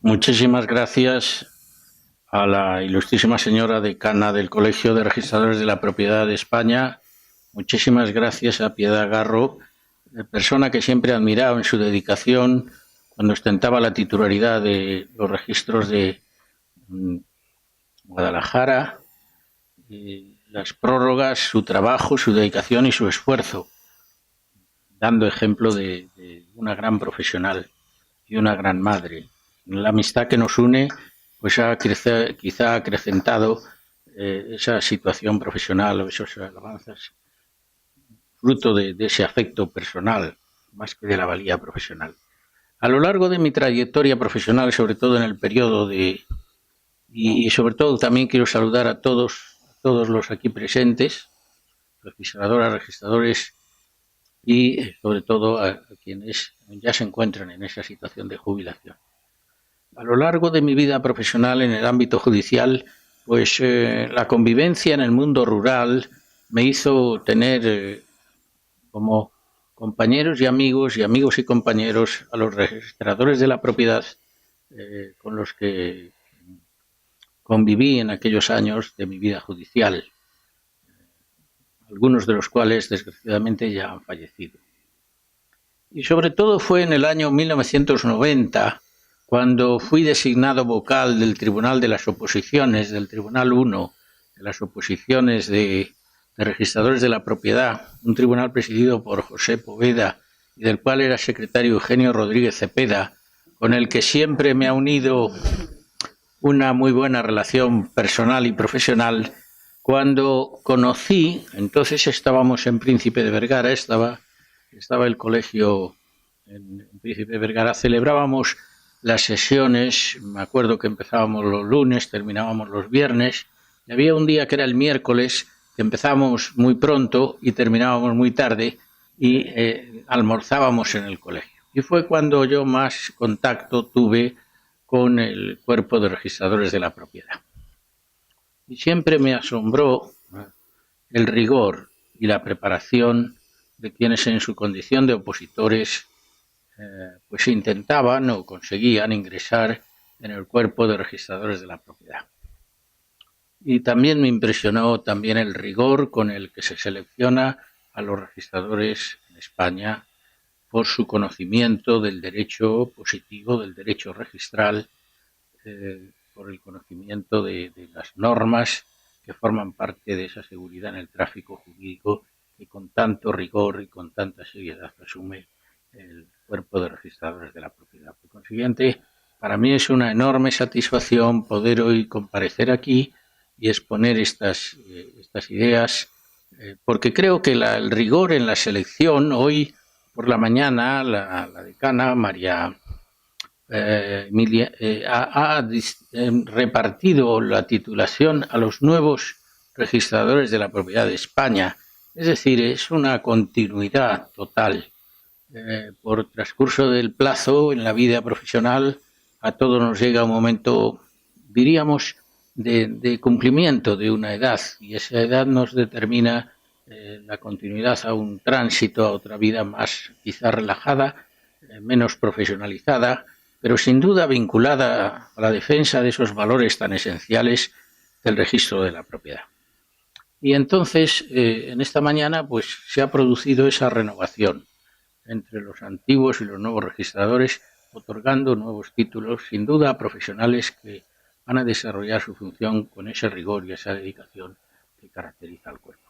Muchísimas gracias a la ilustrísima señora decana del Colegio de Registradores de la Propiedad de España. Muchísimas gracias a Piedad Garro, persona que siempre he admirado en su dedicación cuando ostentaba la titularidad de los registros de Guadalajara, las prórrogas, su trabajo, su dedicación y su esfuerzo, dando ejemplo de una gran profesional y una gran madre. La amistad que nos une pues quizá ha acrecentado esa situación profesional o esos alabanzas, fruto de ese afecto personal, más que de la valía profesional. A lo largo de mi trayectoria profesional, sobre todo en el periodo y sobre todo también quiero saludar a todos los aquí presentes, registradoras, registradores y sobre todo a quienes ya se encuentran en esa situación de jubilación. A lo largo de mi vida profesional en el ámbito judicial, pues la convivencia en el mundo rural me hizo tener como compañeros y amigos y compañeros a los registradores de la propiedad con los que conviví en aquellos años de mi vida judicial, algunos de los cuales desgraciadamente ya han fallecido. Y sobre todo fue en el año 1990 cuando fui designado vocal del Tribunal de las Oposiciones, del Tribunal 1, de las Oposiciones de Registradores de la Propiedad, un tribunal presidido por José Poveda y del cual era secretario Eugenio Rodríguez Cepeda, con el que siempre me ha unido una muy buena relación personal y profesional. Cuando conocí, entonces estábamos en Príncipe de Vergara, estaba el colegio en Príncipe de Vergara, celebrábamos las sesiones, me acuerdo que empezábamos los lunes, terminábamos los viernes, y había un día que era el miércoles, que empezábamos muy pronto y terminábamos muy tarde, y almorzábamos en el colegio. Y fue cuando yo más contacto tuve con el cuerpo de registradores de la propiedad. Y siempre me asombró el rigor y la preparación de quienes en su condición de opositores pues intentaban o conseguían ingresar en el cuerpo de registradores de la propiedad. Y también me impresionó también el rigor con el que se selecciona a los registradores en España por su conocimiento del derecho positivo, del derecho registral, por el conocimiento de las normas que forman parte de esa seguridad en el tráfico jurídico que con tanto rigor y con tanta seriedad asume el cuerpo de registradores de la propiedad. Por consiguiente, para mí es una enorme satisfacción poder hoy comparecer aquí y exponer estas ideas, porque creo que el rigor en la selección, hoy por la mañana la decana María Emilia ha repartido la titulación a los nuevos registradores de la propiedad de España. Es decir, es una continuidad total. Por transcurso del plazo en la vida profesional, a todos nos llega un momento, diríamos, de cumplimiento de una edad, y esa edad nos determina la continuidad a un tránsito, a otra vida más quizá relajada, menos profesionalizada, pero sin duda vinculada a la defensa de esos valores tan esenciales del registro de la propiedad. Y entonces, en esta mañana, pues se ha producido esa renovación entre los antiguos y los nuevos registradores, otorgando nuevos títulos, sin duda a profesionales que van a desarrollar su función con ese rigor y esa dedicación que caracteriza al cuerpo.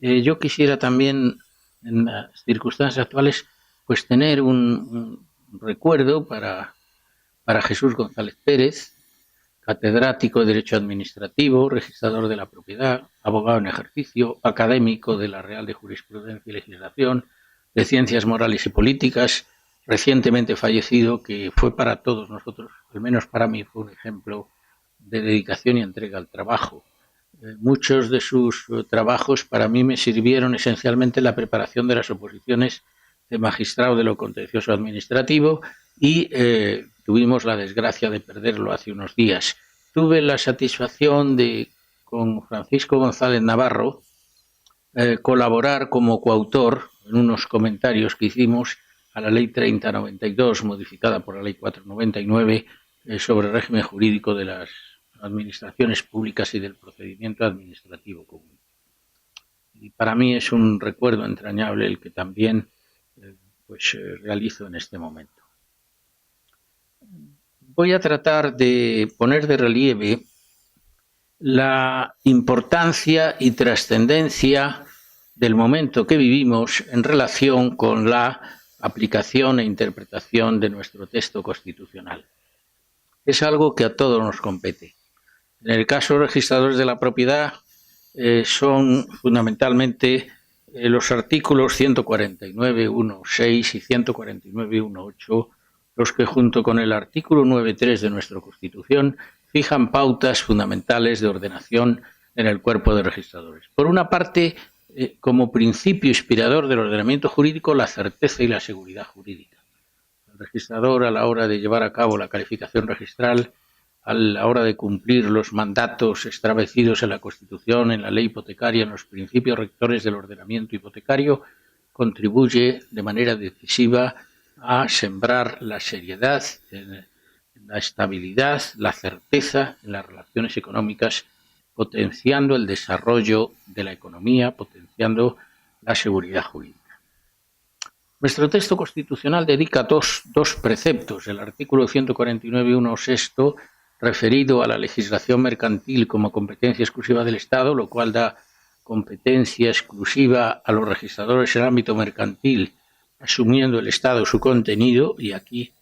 Yo quisiera también, en las circunstancias actuales, pues tener un recuerdo para Jesús González Pérez, catedrático de Derecho Administrativo, registrador de la propiedad, abogado en ejercicio, académico de la Real de Jurisprudencia y Legislación, de Ciencias Morales y Políticas, recientemente fallecido, que fue para todos nosotros, al menos para mí, fue un ejemplo de dedicación y entrega al trabajo. Muchos de sus trabajos para mí me sirvieron esencialmente en la preparación de las oposiciones de magistrado de lo contencioso administrativo y tuvimos la desgracia de perderlo hace unos días. Tuve la satisfacción de, con Francisco González Navarro, colaborar como coautor en unos comentarios que hicimos a la Ley 3092, modificada por la Ley 499, sobre el régimen jurídico de las administraciones públicas y del procedimiento administrativo común. Y para mí es un recuerdo entrañable el que también realizo en este momento. Voy a tratar de poner de relieve la importancia y trascendencia del momento que vivimos en relación con la aplicación e interpretación de nuestro texto constitucional. Es algo que a todos nos compete. En el caso de los registradores de la propiedad, son fundamentalmente los artículos 149.1.6 y 149.1.8 los que, junto con el artículo 9.3 de nuestra Constitución, fijan pautas fundamentales de ordenación en el cuerpo de registradores. Por una parte, como principio inspirador del ordenamiento jurídico, la certeza y la seguridad jurídica. El registrador, a la hora de llevar a cabo la calificación registral, a la hora de cumplir los mandatos establecidos en la Constitución, en la ley hipotecaria, en los principios rectores del ordenamiento hipotecario, contribuye de manera decisiva a sembrar la seriedad, la estabilidad, la certeza en las relaciones económicas, potenciando el desarrollo de la economía, potenciando la seguridad jurídica. Nuestro texto constitucional dedica dos preceptos. El artículo 149.1 referido a la legislación mercantil como competencia exclusiva del Estado, lo cual da competencia exclusiva a los registradores en el ámbito mercantil, asumiendo el Estado su contenido, y aquí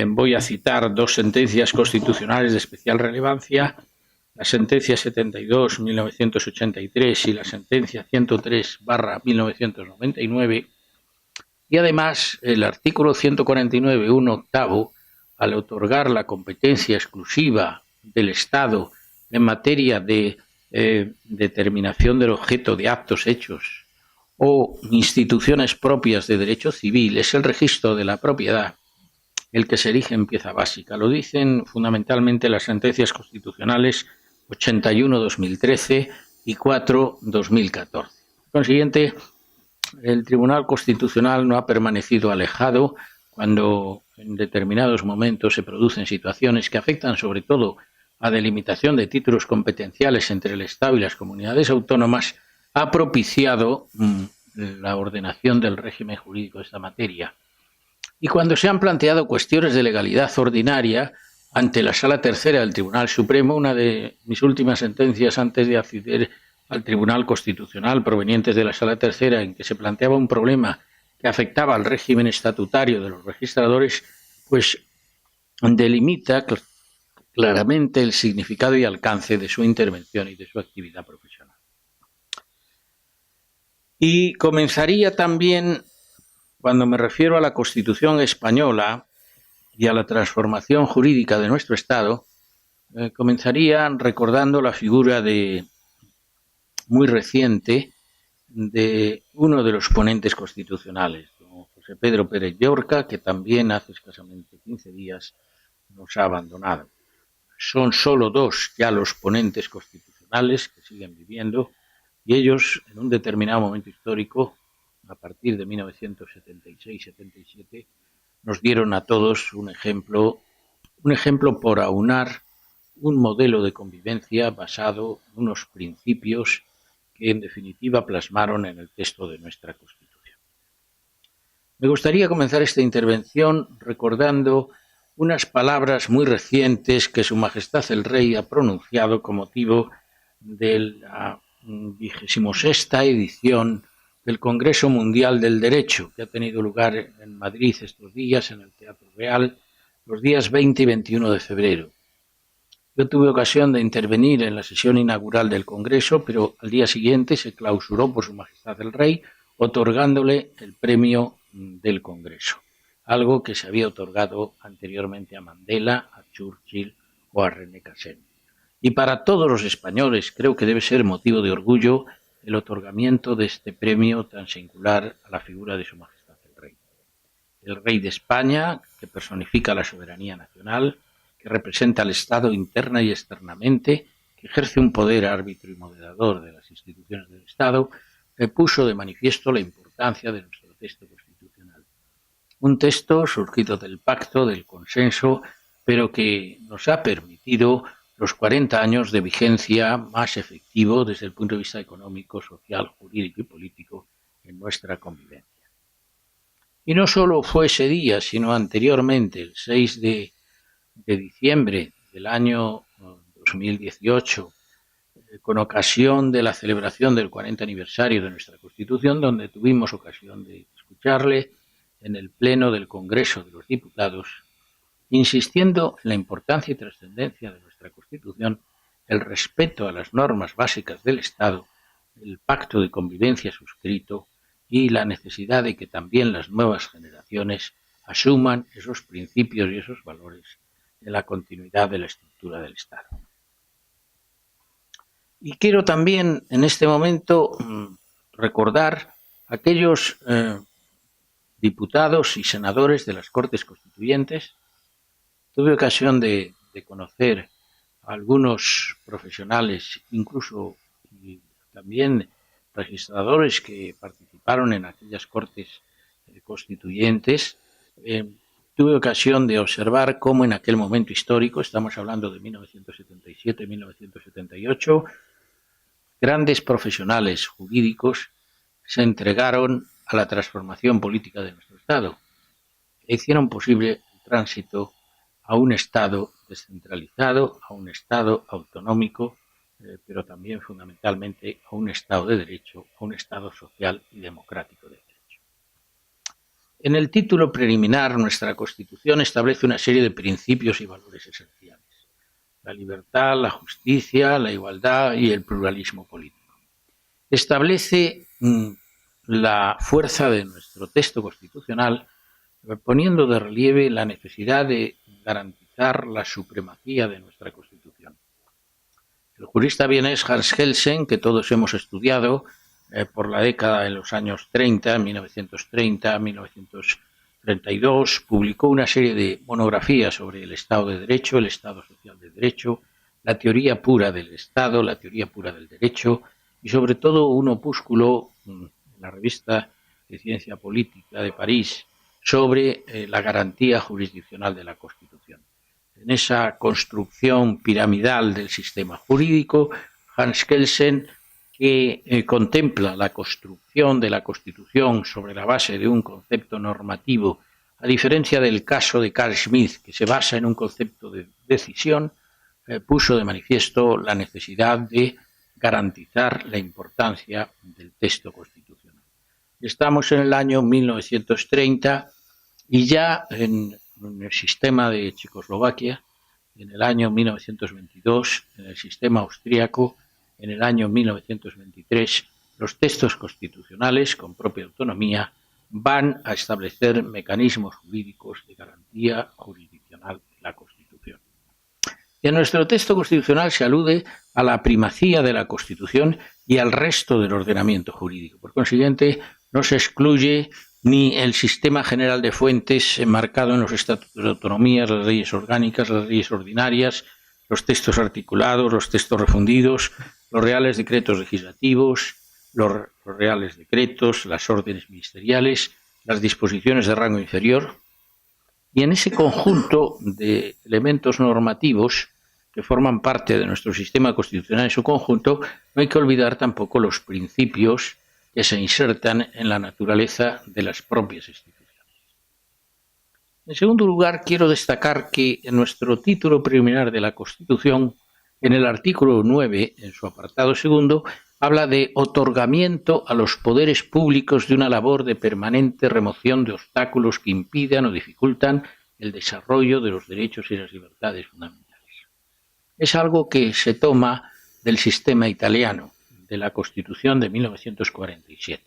voy a citar dos sentencias constitucionales de especial relevancia, la sentencia 72/1983 y la sentencia 103/1999, y además el artículo 149.1 al otorgar la competencia exclusiva del Estado en materia de determinación del objeto de actos hechos o instituciones propias de derecho civil, es el registro de la propiedad el que se erige en pieza básica. Lo dicen fundamentalmente las sentencias constitucionales 81/2013 y 4/2014. Por consiguiente, el Tribunal Constitucional no ha permanecido alejado cuando en determinados momentos se producen situaciones que afectan sobre todo a delimitación de títulos competenciales entre el Estado y las comunidades autónomas, ha propiciado la ordenación del régimen jurídico de esta materia. Y cuando se han planteado cuestiones de legalidad ordinaria ante la Sala Tercera del Tribunal Supremo, una de mis últimas sentencias antes de acceder al Tribunal Constitucional provenientes de la Sala Tercera, en que se planteaba un problema que afectaba al régimen estatutario de los registradores, pues delimita claramente el significado y alcance de su intervención y de su actividad profesional. Y comenzaría también, cuando me refiero a la Constitución española y a la transformación jurídica de nuestro Estado, comenzaría recordando la figura muy reciente de uno de los ponentes constitucionales, don José Pedro Pérez Llorca, que también hace escasamente 15 días nos ha abandonado. Son solo dos ya los ponentes constitucionales que siguen viviendo, y ellos, en un determinado momento histórico, a partir de 1976-77, nos dieron a todos un ejemplo por aunar un modelo de convivencia basado en unos principios que en definitiva plasmaron en el texto de nuestra Constitución. Me gustaría comenzar esta intervención recordando unas palabras muy recientes que Su Majestad el Rey ha pronunciado con motivo de la 26ª edición del Congreso Mundial del Derecho, que ha tenido lugar en Madrid estos días, en el Teatro Real, los días 20 y 21 de febrero. Yo tuve ocasión de intervenir en la sesión inaugural del Congreso, pero al día siguiente se clausuró por Su Majestad el Rey, otorgándole el premio del Congreso, algo que se había otorgado anteriormente a Mandela, a Churchill o a René Cassin. Y para todos los españoles creo que debe ser motivo de orgullo el otorgamiento de este premio tan singular a la figura de Su Majestad el Rey. El Rey de España, que personifica la soberanía nacional, que representa al Estado interna y externamente, que ejerce un poder árbitro y moderador de las instituciones del Estado, puso de manifiesto la importancia de nuestro texto constitucional. Un texto surgido del pacto, del consenso, pero que nos ha permitido los 40 años de vigencia más efectivo desde el punto de vista económico, social, jurídico y político en nuestra convivencia. Y no solo fue ese día, sino anteriormente, el 6 de diciembre del año 2018, con ocasión de la celebración del 40 aniversario de nuestra Constitución, donde tuvimos ocasión de escucharle en el Pleno del Congreso de los Diputados, insistiendo en la importancia y trascendencia de nuestra Constitución, el respeto a las normas básicas del Estado, el pacto de convivencia suscrito y la necesidad de que también las nuevas generaciones asuman esos principios y esos valores en la continuidad de la estructura del Estado. Y quiero también en este momento recordar a aquellos diputados y senadores de las Cortes Constituyentes. Tuve ocasión de conocer a algunos profesionales, incluso y también registradores que participaron en aquellas Cortes Constituyentes. Tuve ocasión de observar cómo en aquel momento histórico, estamos hablando de 1977-1978, grandes profesionales jurídicos se entregaron a la transformación política de nuestro Estado e hicieron posible el tránsito a un Estado descentralizado, a un Estado autonómico, pero también fundamentalmente a un Estado de Derecho, a un Estado social y democrático de derecho. En el título preliminar, nuestra Constitución establece una serie de principios y valores esenciales: la libertad, la justicia, la igualdad y el pluralismo político. Establece la fuerza de nuestro texto constitucional, poniendo de relieve la necesidad de garantizar la supremacía de nuestra Constitución. El jurista vienés Hans Kelsen, que todos hemos estudiado por la década de los años 30, 1930, 1932, publicó una serie de monografías sobre el Estado de Derecho, el Estado social de Derecho, la teoría pura del Estado, la teoría pura del derecho y sobre todo un opúsculo en la revista de Ciencia Política de París sobre la garantía jurisdiccional de la Constitución. En esa construcción piramidal del sistema jurídico, Hans Kelsen, que contempla la construcción de la Constitución sobre la base de un concepto normativo, a diferencia del caso de Carl Schmitt, que se basa en un concepto de decisión, puso de manifiesto la necesidad de garantizar la importancia del texto constitucional. Estamos en el año 1930 y ya en el sistema de Checoslovaquia, en el año 1922, en el sistema austríaco, en el año 1923, los textos constitucionales con propia autonomía van a establecer mecanismos jurídicos de garantía jurisdiccional de la Constitución. Y en nuestro texto constitucional se alude a la primacía de la Constitución y al resto del ordenamiento jurídico. Por consiguiente, no se excluye ni el sistema general de fuentes enmarcado en los estatutos de autonomía, las leyes orgánicas, las leyes ordinarias, los textos articulados, los textos refundidos, los reales decretos legislativos, los reales decretos, las órdenes ministeriales, las disposiciones de rango inferior. Y en ese conjunto de elementos normativos que forman parte de nuestro sistema constitucional en su conjunto, no hay que olvidar tampoco los principios que se insertan en la naturaleza de las propias instituciones. En segundo lugar, quiero destacar que en nuestro título preliminar de la Constitución, en el artículo 9, en su apartado segundo, habla de otorgamiento a los poderes públicos de una labor de permanente remoción de obstáculos que impidan o dificultan el desarrollo de los derechos y las libertades fundamentales. Es algo que se toma del sistema italiano, de la Constitución de 1947.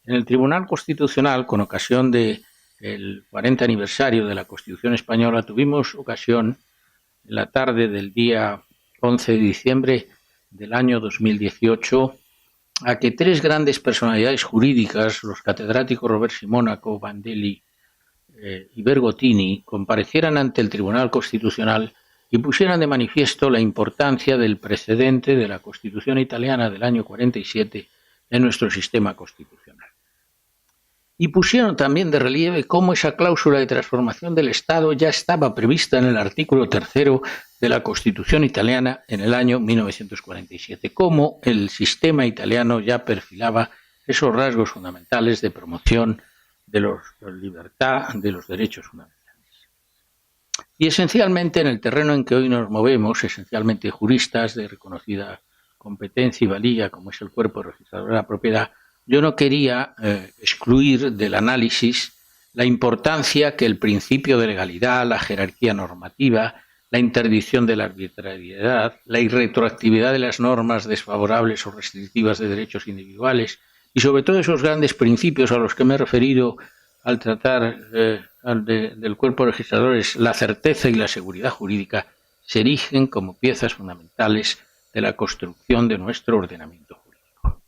En el Tribunal Constitucional, con ocasión del 40 aniversario de la Constitución española, tuvimos ocasión, en la tarde del día 11 de diciembre del año 2018, a que tres grandes personalidades jurídicas, los catedráticos Roversi Mónaco, Bandelli y Bergottini, comparecieran ante el Tribunal Constitucional y pusieran de manifiesto la importancia del precedente de la Constitución italiana del año 47 en nuestro sistema constitucional. y pusieron también de relieve cómo esa cláusula de transformación del Estado ya estaba prevista en el artículo 3º de la Constitución italiana en el año 1947, cómo el sistema italiano ya perfilaba esos rasgos fundamentales de promoción de la libertad, de los derechos fundamentales. Y esencialmente en el terreno en que hoy nos movemos, esencialmente juristas de reconocida competencia y valía, como es el cuerpo registrador de la propiedad, yo no quería excluir del análisis la importancia que el principio de legalidad, la jerarquía normativa, la interdicción de la arbitrariedad, la irretroactividad de las normas desfavorables o restrictivas de derechos individuales y sobre todo esos grandes principios a los que me he referido al tratar del cuerpo de registradores, la certeza y la seguridad jurídica, se erigen como piezas fundamentales de la construcción de nuestro ordenamiento jurídico.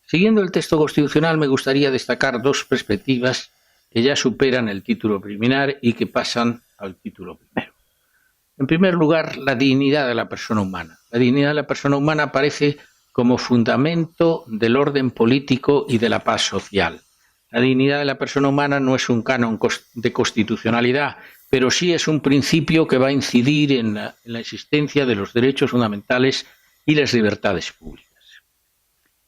Siguiendo el texto constitucional, me gustaría destacar dos perspectivas que ya superan el título preliminar y que pasan al título primero. En primer lugar, la dignidad de la persona humana. La dignidad de la persona humana aparece como fundamento del orden político y de la paz social. La dignidad de la persona humana no es un canon de constitucionalidad, pero sí es un principio que va a incidir en la existencia de los derechos fundamentales y las libertades públicas.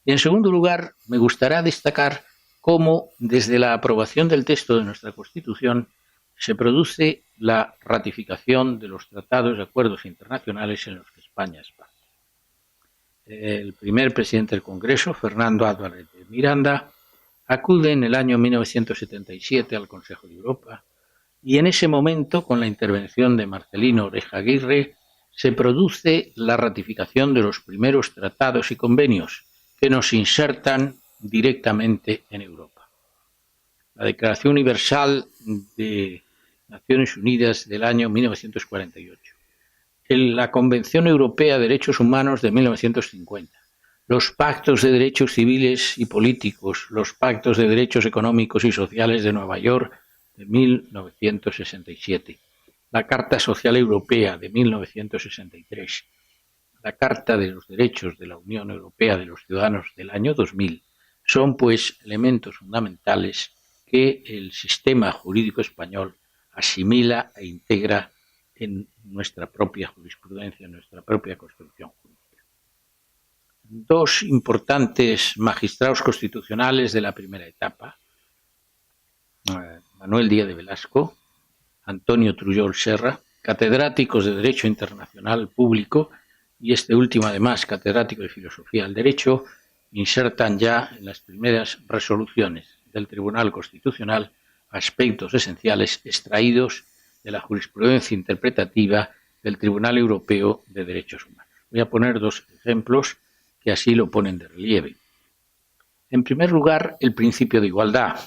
Y en segundo lugar, me gustaría destacar cómo, desde la aprobación del texto de nuestra Constitución, se produce la ratificación de los tratados y acuerdos internacionales en los que España es parte. El primer presidente del Congreso, Fernando Álvarez de Miranda, acude en el año 1977 al Consejo de Europa y en ese momento, con la intervención de Marcelino Oreja Aguirre, se produce la ratificación de los primeros tratados y convenios que nos insertan directamente en Europa. La Declaración Universal de Naciones Unidas del año 1948, la Convención Europea de Derechos Humanos de 1950, los pactos de derechos civiles y políticos, los pactos de derechos económicos y sociales de Nueva York de 1967, la Carta Social Europea de 1963, la Carta de los Derechos de la Unión Europea de los Ciudadanos del año 2000, son pues elementos fundamentales que el sistema jurídico español asimila e integra en nuestra propia jurisprudencia, en nuestra propia construcción jurídica. Dos importantes magistrados constitucionales de la primera etapa, Manuel Díaz de Velasco, Antonio Trujol Serra, catedráticos de Derecho Internacional Público, y este último además catedrático de Filosofía del Derecho, insertan ya en las primeras resoluciones del Tribunal Constitucional aspectos esenciales extraídos de la jurisprudencia interpretativa del Tribunal Europeo de Derechos Humanos. Voy a poner dos ejemplos que así lo ponen de relieve. En primer lugar, el principio de igualdad.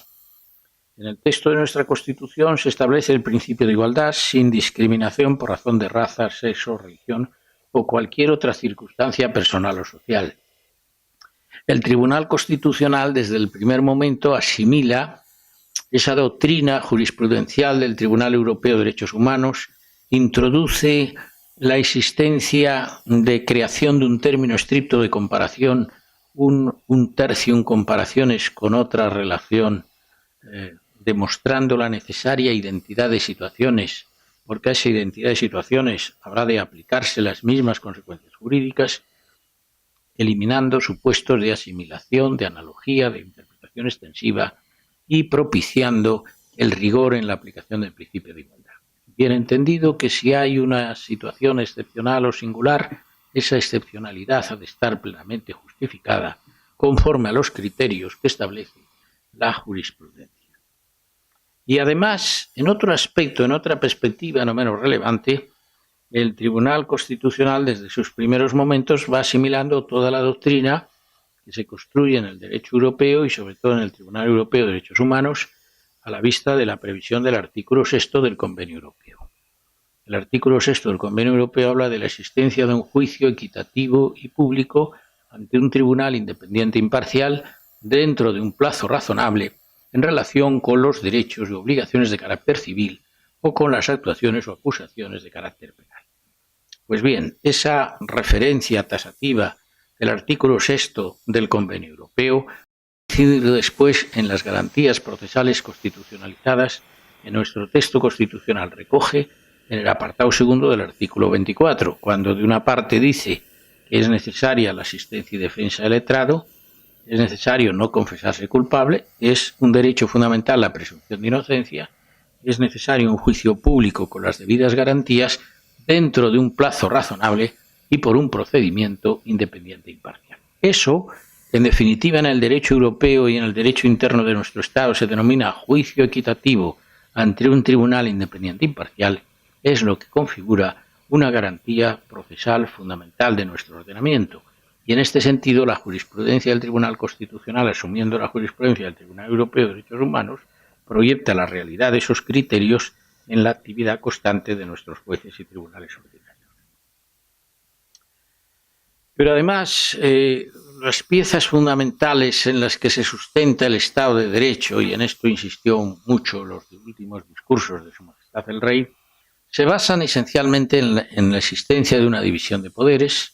En el texto de nuestra Constitución se establece el principio de igualdad sin discriminación por razón de raza, sexo, religión o cualquier otra circunstancia personal o social. El Tribunal Constitucional desde el primer momento asimila esa doctrina jurisprudencial del Tribunal Europeo de Derechos Humanos, introduce la existencia de creación de un término estricto de comparación, un tercio en comparaciones con otra relación, demostrando la necesaria identidad de situaciones, porque a esa identidad de situaciones habrá de aplicarse las mismas consecuencias jurídicas, eliminando supuestos de asimilación, de analogía, de interpretación extensiva y propiciando el rigor en la aplicación del principio de igualdad. Bien entendido que si hay una situación excepcional o singular, esa excepcionalidad ha de estar plenamente justificada conforme a los criterios que establece la jurisprudencia. Y además, en otro aspecto, en otra perspectiva no menos relevante, el Tribunal Constitucional desde sus primeros momentos va asimilando toda la doctrina que se construye en el derecho europeo y sobre todo en el Tribunal Europeo de Derechos Humanos a la vista de la previsión del artículo 6 del Convenio Europeo. El artículo 6 del Convenio Europeo habla de la existencia de un juicio equitativo y público ante un tribunal independiente e imparcial dentro de un plazo razonable en relación con los derechos y obligaciones de carácter civil o con las actuaciones o acusaciones de carácter penal. Pues bien, esa referencia tasativa del artículo 6 del Convenio Europeo incidir después en las garantías procesales constitucionalizadas en nuestro texto constitucional. Recoge en el apartado segundo del artículo 24, cuando de una parte dice que es necesaria la asistencia y defensa del letrado, es necesario no confesarse culpable, es un derecho fundamental la presunción de inocencia, es necesario un juicio público con las debidas garantías dentro de un plazo razonable y por un procedimiento independiente e imparcial. Eso, en definitiva, en el derecho europeo y en el derecho interno de nuestro Estado se denomina juicio equitativo ante un tribunal independiente e imparcial, es lo que configura una garantía procesal fundamental de nuestro ordenamiento. Y en este sentido, la jurisprudencia del Tribunal Constitucional, asumiendo la jurisprudencia del Tribunal Europeo de Derechos Humanos, proyecta la realidad de esos criterios en la actividad constante de nuestros jueces y tribunales ordinarios. Pero además, las piezas fundamentales en las que se sustenta el Estado de Derecho, y en esto insistió mucho los últimos discursos de Su Majestad el Rey, se basan esencialmente en la existencia de una división de poderes,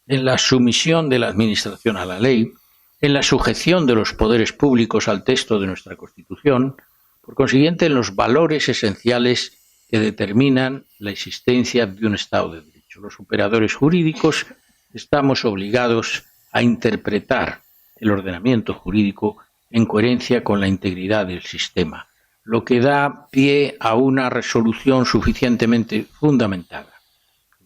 en la sumisión de la Administración a la ley, en la sujeción de los poderes públicos al texto de nuestra Constitución, por consiguiente en los valores esenciales que determinan la existencia de un Estado de Derecho. Los operadores jurídicos estamos obligados a interpretar el ordenamiento jurídico en coherencia con la integridad del sistema, lo que da pie a una resolución suficientemente fundamentada.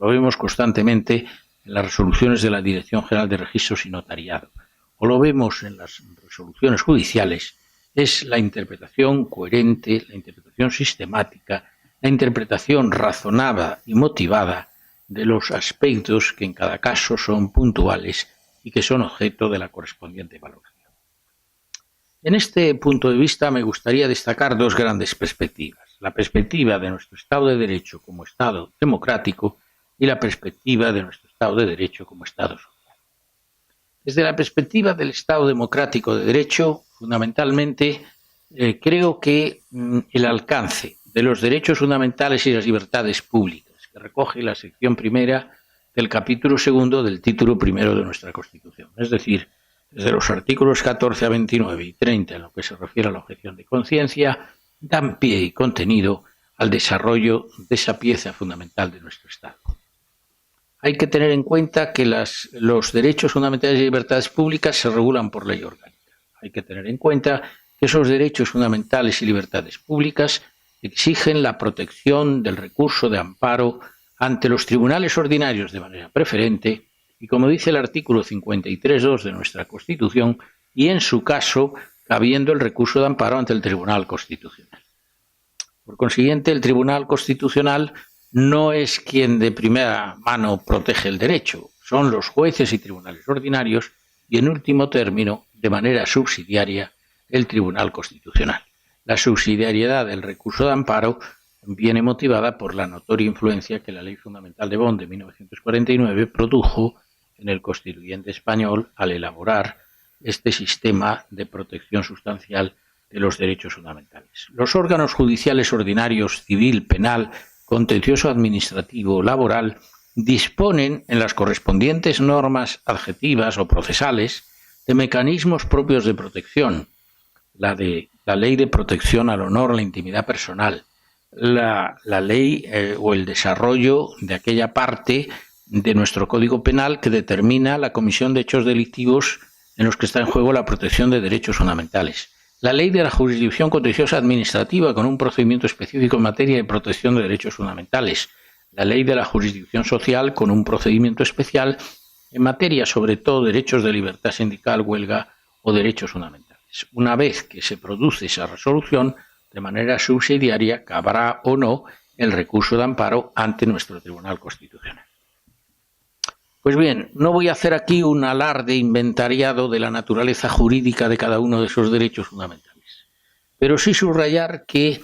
Lo vemos constantemente en las resoluciones de la Dirección General de Registros y Notariado, o lo vemos en las resoluciones judiciales, es la interpretación coherente, la interpretación sistemática, la interpretación razonada y motivada de los aspectos que en cada caso son puntuales y que son objeto de la correspondiente valoración. En este punto de vista me gustaría destacar dos grandes perspectivas: la perspectiva de nuestro Estado de Derecho como Estado democrático y la perspectiva de nuestro Estado de Derecho como Estado social. Desde la perspectiva del Estado democrático de Derecho, fundamentalmente, creo que el alcance de los derechos fundamentales y las libertades públicas, que recoge la sección primera del capítulo segundo del título primero de nuestra Constitución, es decir, desde los artículos 14 a 29 y 30, en lo que se refiere a la objeción de conciencia, dan pie y contenido al desarrollo de esa pieza fundamental de nuestro Estado. Hay que tener en cuenta que los derechos fundamentales y libertades públicas se regulan por ley orgánica. Hay que tener en cuenta que esos derechos fundamentales y libertades públicas exigen la protección del recurso de amparo ante los tribunales ordinarios de manera preferente y, como dice el artículo 53.2 de nuestra Constitución, y en su caso, cabiendo el recurso de amparo ante el Tribunal Constitucional. Por consiguiente, el Tribunal Constitucional no es quien de primera mano protege el derecho, son los jueces y tribunales ordinarios y, en último término, de manera subsidiaria, el Tribunal Constitucional. La subsidiariedad del recurso de amparo viene motivada por la notoria influencia que la Ley Fundamental de Bonn de 1949 produjo en el constituyente español al elaborar este sistema de protección sustancial de los derechos fundamentales. Los órganos judiciales ordinarios, civil, penal, contencioso administrativo, laboral, disponen en las correspondientes normas adjetivas o procesales de mecanismos propios de protección, la ley de protección al honor, a la intimidad personal, la ley o el desarrollo de aquella parte de nuestro Código Penal que determina la comisión de hechos delictivos en los que está en juego la protección de derechos fundamentales. La ley de la jurisdicción contenciosa administrativa con un procedimiento específico en materia de protección de derechos fundamentales. La ley de la jurisdicción social con un procedimiento especial en materia sobre todo derechos de libertad sindical, huelga o derechos fundamentales. Una vez que se produce esa resolución, de manera subsidiaria, cabrá o no el recurso de amparo ante nuestro Tribunal Constitucional. Pues bien, no voy a hacer aquí un alarde inventariado de la naturaleza jurídica de cada uno de esos derechos fundamentales, pero sí subrayar que,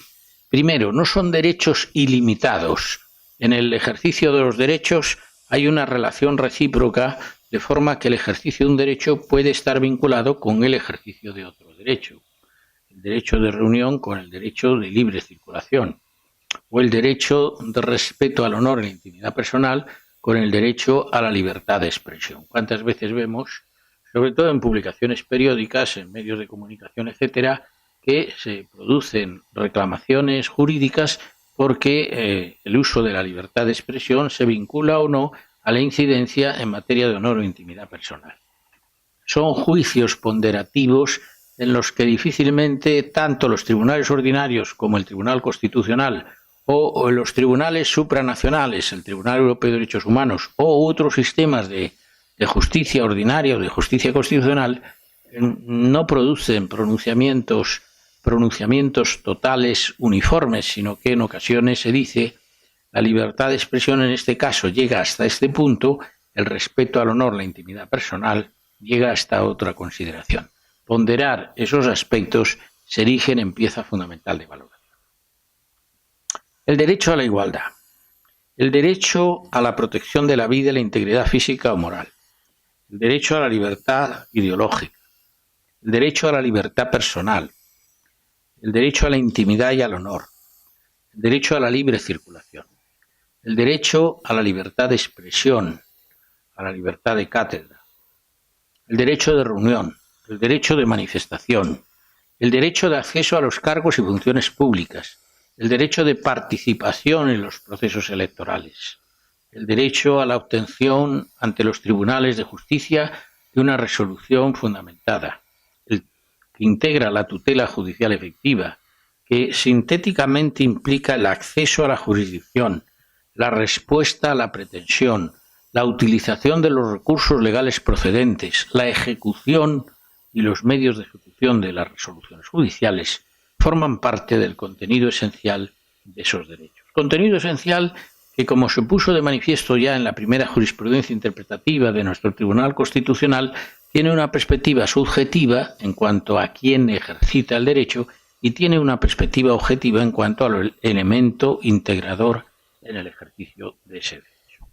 primero, no son derechos ilimitados. En el ejercicio de los derechos hay una relación recíproca, de forma que el ejercicio de un derecho puede estar vinculado con el ejercicio de otro derecho. El derecho de reunión con el derecho de libre circulación, o el derecho de respeto al honor y la intimidad personal con el derecho a la libertad de expresión. ¿Cuántas veces vemos sobre todo en publicaciones periódicas, en medios de comunicación, etcétera, que se producen reclamaciones jurídicas porque el uso de la libertad de expresión se vincula o no a la incidencia en materia de honor o intimidad personal. Son juicios ponderativos en los que difícilmente tanto los tribunales ordinarios como el Tribunal Constitucional o los tribunales supranacionales, el Tribunal Europeo de Derechos Humanos o otros sistemas de justicia ordinaria o de justicia constitucional no producen pronunciamientos totales uniformes, sino que en ocasiones se dice la libertad de expresión en este caso llega hasta este punto, el respeto al honor, la intimidad personal llega hasta otra consideración. Ponderar esos aspectos se erigen en pieza fundamental de valoración. El derecho a la igualdad, el derecho a la protección de la vida y la integridad física o moral, el derecho a la libertad ideológica, el derecho a la libertad personal, el derecho a la intimidad y al honor, el derecho a la libre circulación, el derecho a la libertad de expresión, a la libertad de cátedra, el derecho de reunión, el derecho de manifestación, el derecho de acceso a los cargos y funciones públicas, el derecho de participación en los procesos electorales, el derecho a la obtención ante los tribunales de justicia de una resolución fundamentada, el que integra la tutela judicial efectiva, que sintéticamente implica el acceso a la jurisdicción, la respuesta a la pretensión, la utilización de los recursos legales procedentes, la ejecución y los medios de ejecución de las resoluciones judiciales, forman parte del contenido esencial de esos derechos. Contenido esencial que, como se puso de manifiesto ya en la primera jurisprudencia interpretativa de nuestro Tribunal Constitucional, tiene una perspectiva subjetiva en cuanto a quién ejercita el derecho y tiene una perspectiva objetiva en cuanto al elemento integrador en el ejercicio de ese derecho.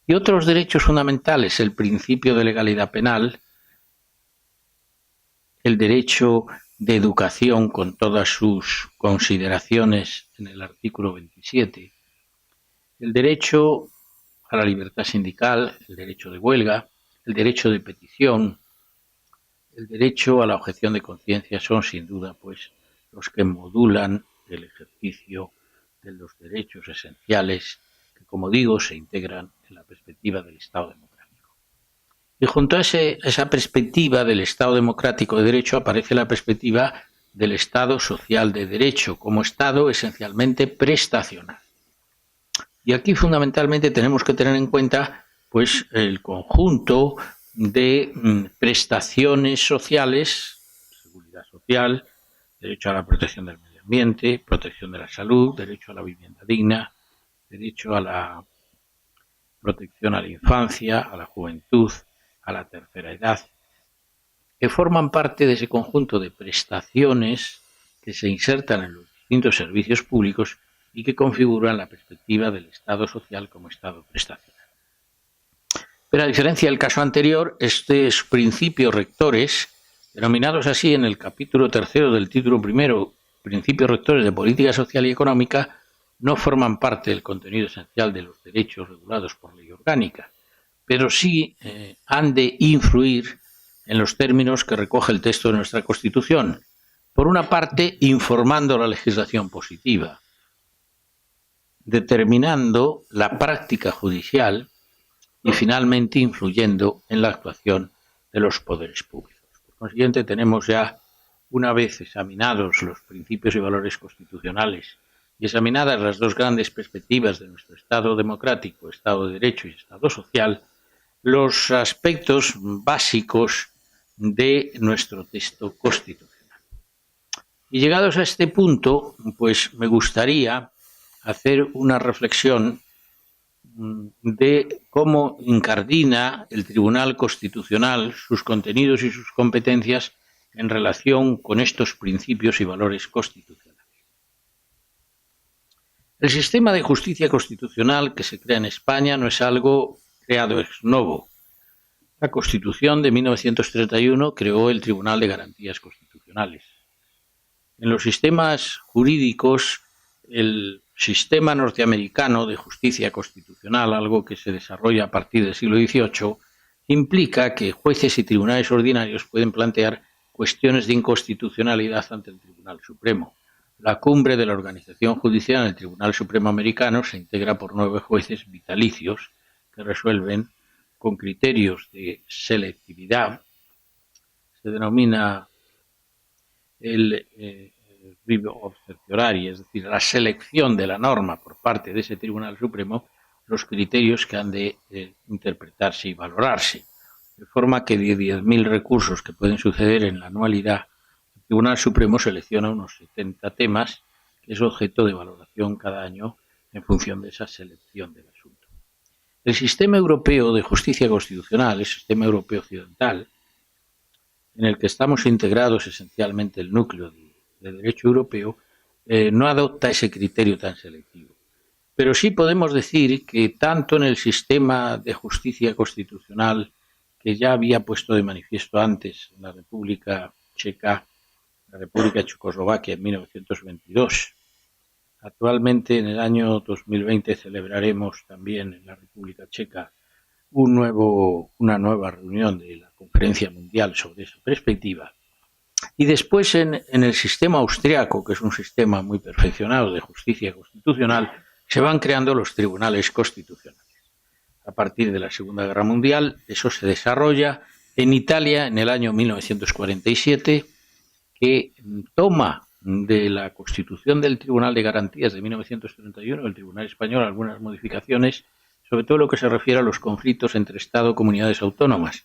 Y otros derechos fundamentales, el principio de legalidad penal, el derecho de educación con todas sus consideraciones en el artículo 27, el derecho a la libertad sindical, el derecho de huelga, el derecho de petición, el derecho a la objeción de conciencia son sin duda pues los que modulan el ejercicio de los derechos esenciales que, como digo, se integran en la perspectiva del Estado democrático. Y junto a esa perspectiva del Estado democrático de derecho aparece la perspectiva del Estado social de derecho, como Estado esencialmente prestacional. Y aquí fundamentalmente tenemos que tener en cuenta pues el conjunto de prestaciones sociales, seguridad social, derecho a la protección del medio ambiente, protección de la salud, derecho a la vivienda digna, derecho a la protección a la infancia, a la juventud, a la tercera edad, que forman parte de ese conjunto de prestaciones que se insertan en los distintos servicios públicos y que configuran la perspectiva del Estado social como Estado prestacional. Pero a diferencia del caso anterior, estos principios rectores, denominados así en el capítulo 3 del título primero, Principios rectores de política social y económica, no forman parte del contenido esencial de los derechos regulados por ley orgánica, pero sí han de influir en los términos que recoge el texto de nuestra Constitución. Por una parte, informando la legislación positiva, determinando la práctica judicial y finalmente influyendo en la actuación de los poderes públicos. Por consiguiente, tenemos ya, una vez examinados los principios y valores constitucionales y examinadas las dos grandes perspectivas de nuestro Estado democrático, Estado de Derecho y Estado social, los aspectos básicos de nuestro texto constitucional. Y llegados a este punto, pues me gustaría hacer una reflexión de cómo incardina el Tribunal Constitucional sus contenidos y sus competencias en relación con estos principios y valores constitucionales. El sistema de justicia constitucional que se crea en España no es algo creado ex novo. La Constitución de 1931 creó el Tribunal de Garantías Constitucionales. En los sistemas jurídicos, el sistema norteamericano de justicia constitucional, algo que se desarrolla a partir del siglo XVIII, implica que jueces y tribunales ordinarios pueden plantear cuestiones de inconstitucionalidad ante el Tribunal Supremo. La cumbre de la organización judicial en el Tribunal Supremo americano se integra por 9 jueces vitalicios que resuelven con criterios de selectividad. Se denomina el review of certiorari, es decir, la selección de la norma por parte de ese Tribunal Supremo, los criterios que han de interpretarse y valorarse. De forma que de 10.000 recursos que pueden suceder en la anualidad, el Tribunal Supremo selecciona unos 70 temas, que es objeto de valoración cada año en función de esa selección del asunto. El sistema europeo de justicia constitucional, el sistema europeo occidental, en el que estamos integrados esencialmente el núcleo de derecho europeo, no adopta ese criterio tan selectivo. Pero sí podemos decir que tanto en el sistema de justicia constitucional que ya había puesto de manifiesto antes en la República Checa, la República de Checoslovaquia en 1922. Actualmente, en el año 2020, celebraremos también en la República Checa una nueva reunión de la Conferencia Mundial sobre esa perspectiva. Y después en el sistema austriaco, que es un sistema muy perfeccionado de justicia constitucional, se van creando los tribunales constitucionales. A partir de la Segunda Guerra Mundial, eso se desarrolla en Italia en el año 1947, que toma de la Constitución del Tribunal de Garantías de 1931, el Tribunal Español, algunas modificaciones, sobre todo lo que se refiere a los conflictos entre Estado y comunidades autónomas,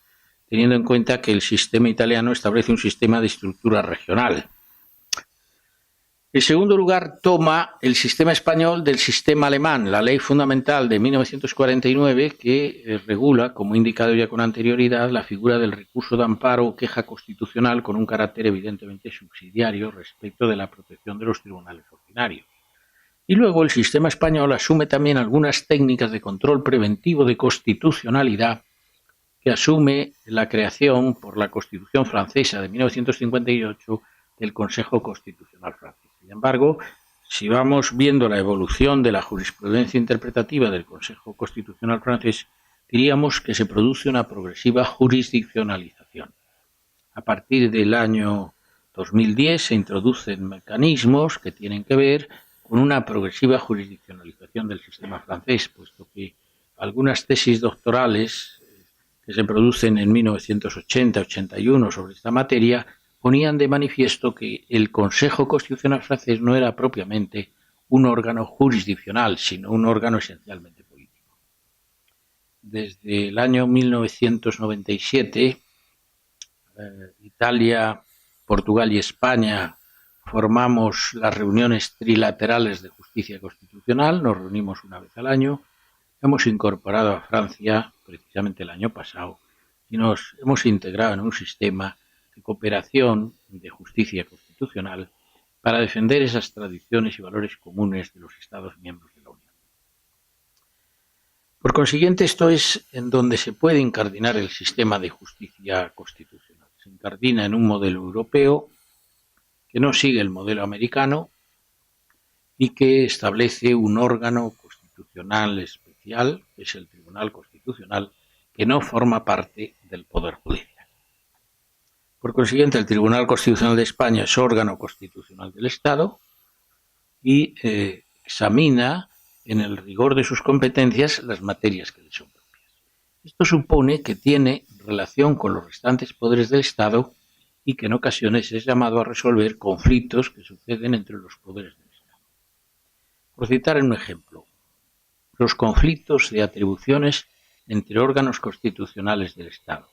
teniendo en cuenta que el sistema italiano establece un sistema de estructura regional. En segundo lugar, toma el sistema español del sistema alemán, la Ley Fundamental de 1949, que regula, como he indicado ya con anterioridad, la figura del recurso de amparo o queja constitucional con un carácter evidentemente subsidiario respecto de la protección de los tribunales ordinarios. Y luego el sistema español asume también algunas técnicas de control preventivo de constitucionalidad que asume la creación por la Constitución francesa de 1958 del Consejo Constitucional francés. Sin embargo, si vamos viendo la evolución de la jurisprudencia interpretativa del Consejo Constitucional francés, diríamos que se produce una progresiva jurisdiccionalización. A partir del año 2010 se introducen mecanismos que tienen que ver con una progresiva jurisdiccionalización del sistema francés, puesto que algunas tesis doctorales que se producen en 1980-81 sobre esta materia ponían de manifiesto que el Consejo Constitucional francés no era propiamente un órgano jurisdiccional, sino un órgano esencialmente político. Desde el año 1997, Italia, Portugal y España formamos las reuniones trilaterales de justicia constitucional, nos reunimos una vez al año. Hemos incorporado a Francia precisamente el año pasado y nos hemos integrado en un sistema de cooperación de justicia constitucional para defender esas tradiciones y valores comunes de los Estados miembros de la Unión. Por consiguiente, esto es en donde se puede incardinar el sistema de justicia constitucional. Se incardina en un modelo europeo que no sigue el modelo americano y que establece un órgano constitucional especial, que es el Tribunal Constitucional, que no forma parte del Poder Judicial. Por consiguiente, el Tribunal Constitucional de España es órgano constitucional del Estado y examina en el rigor de sus competencias las materias que le son propias. Esto supone que tiene relación con los restantes poderes del Estado y que en ocasiones es llamado a resolver conflictos que suceden entre los poderes del Estado. Por citar un ejemplo, los conflictos de atribuciones entre órganos constitucionales del Estado.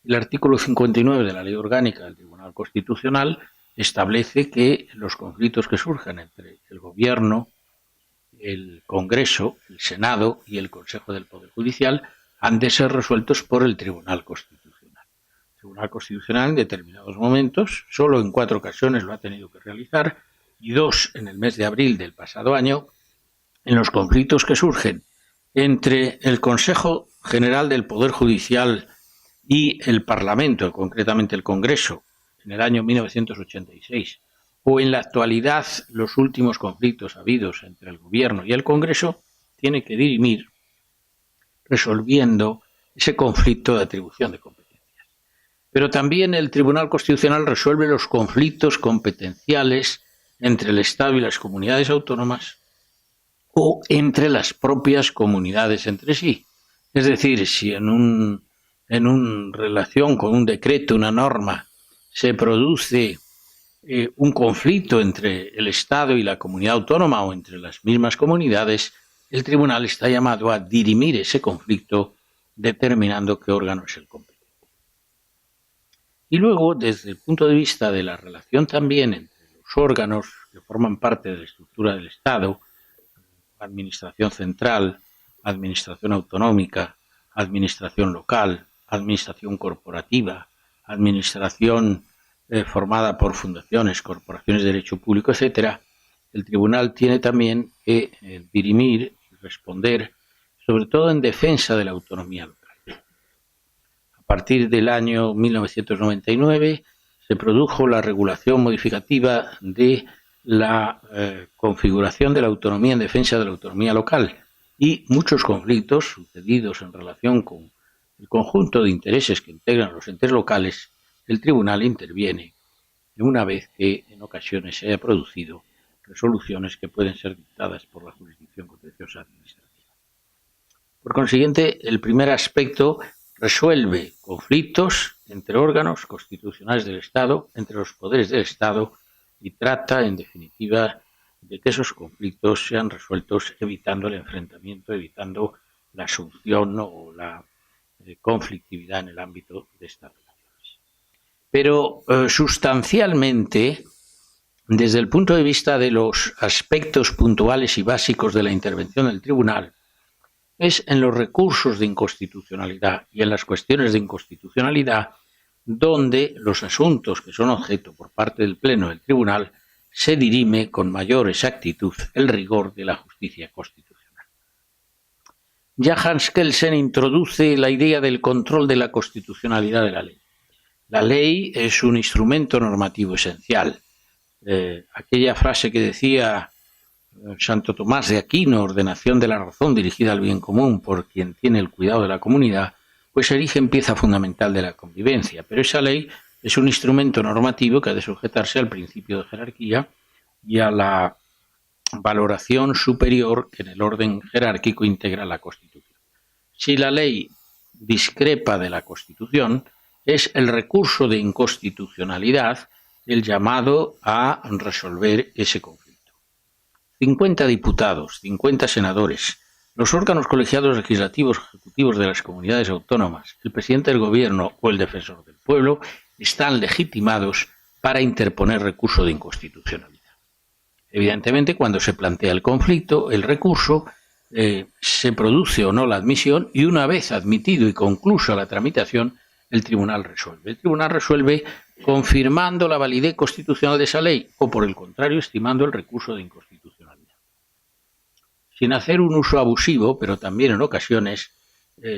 El artículo 59 de la Ley Orgánica del Tribunal Constitucional establece que los conflictos que surjan entre el Gobierno, el Congreso, el Senado y el Consejo del Poder Judicial han de ser resueltos por el Tribunal Constitucional. El Tribunal Constitucional en determinados momentos, solo en 4 ocasiones lo ha tenido que realizar, y 2 en el mes de abril del pasado año, en los conflictos que surgen entre el Consejo General del Poder Judicial y el Parlamento, concretamente el Congreso, en el año 1986, o en la actualidad los últimos conflictos habidos entre el Gobierno y el Congreso, tiene que dirimir resolviendo ese conflicto de atribución de competencias. Pero también el Tribunal Constitucional resuelve los conflictos competenciales entre el Estado y las comunidades autónomas o entre las propias comunidades entre sí. Es decir, si en una relación con un decreto, una norma, se produce un conflicto entre el Estado y la comunidad autónoma o entre las mismas comunidades, el tribunal está llamado a dirimir ese conflicto determinando qué órgano es el competente. Y luego, desde el punto de vista de la relación también entre los órganos que forman parte de la estructura del Estado, administración central, administración autonómica, administración local, administración corporativa, administración formada por fundaciones, corporaciones de derecho público, etcétera, el tribunal tiene también que dirimir y responder, sobre todo en defensa de la autonomía local. A partir del año 1999 se produjo la regulación modificativa de la configuración de la autonomía en defensa de la autonomía local y muchos conflictos sucedidos en relación con el conjunto de intereses que integran los entes locales, el tribunal interviene una vez que en ocasiones se haya producido resoluciones que pueden ser dictadas por la jurisdicción contenciosa administrativa. Por consiguiente, el primer aspecto resuelve conflictos entre órganos constitucionales del Estado, entre los poderes del Estado, y trata, en definitiva, de que esos conflictos sean resueltos evitando el enfrentamiento, evitando la asunción o la conflictividad en el ámbito de estas relaciones. Pero sustancialmente, desde el punto de vista de los aspectos puntuales y básicos de la intervención del tribunal, es en los recursos de inconstitucionalidad y en las cuestiones de inconstitucionalidad donde los asuntos que son objeto por parte del Pleno del Tribunal se dirime con mayor exactitud el rigor de la justicia constitucional. Ya Hans Kelsen introduce la idea del control de la constitucionalidad de la ley. La ley es un instrumento normativo esencial. Aquella frase que decía Santo Tomás de Aquino, ordenación de la razón dirigida al bien común por quien tiene el cuidado de la comunidad, pues erige en pieza fundamental de la convivencia. Pero esa ley es un instrumento normativo que ha de sujetarse al principio de jerarquía y a la valoración superior que en el orden jerárquico integra la Constitución. Si la ley discrepa de la Constitución, es el recurso de inconstitucionalidad el llamado a resolver ese conflicto. 50 diputados, 50 senadores, los órganos colegiados legislativos ejecutivos de las comunidades autónomas, el presidente del gobierno o el defensor del pueblo están legitimados para interponer recurso de inconstitucionalidad. Evidentemente, cuando se plantea el conflicto, el recurso, se produce o no la admisión y una vez admitido y conclusa la tramitación, el tribunal resuelve. El tribunal resuelve confirmando la validez constitucional de esa ley o, por el contrario, estimando el recurso de inconstitucionalidad. Sin hacer un uso abusivo, pero también en ocasiones,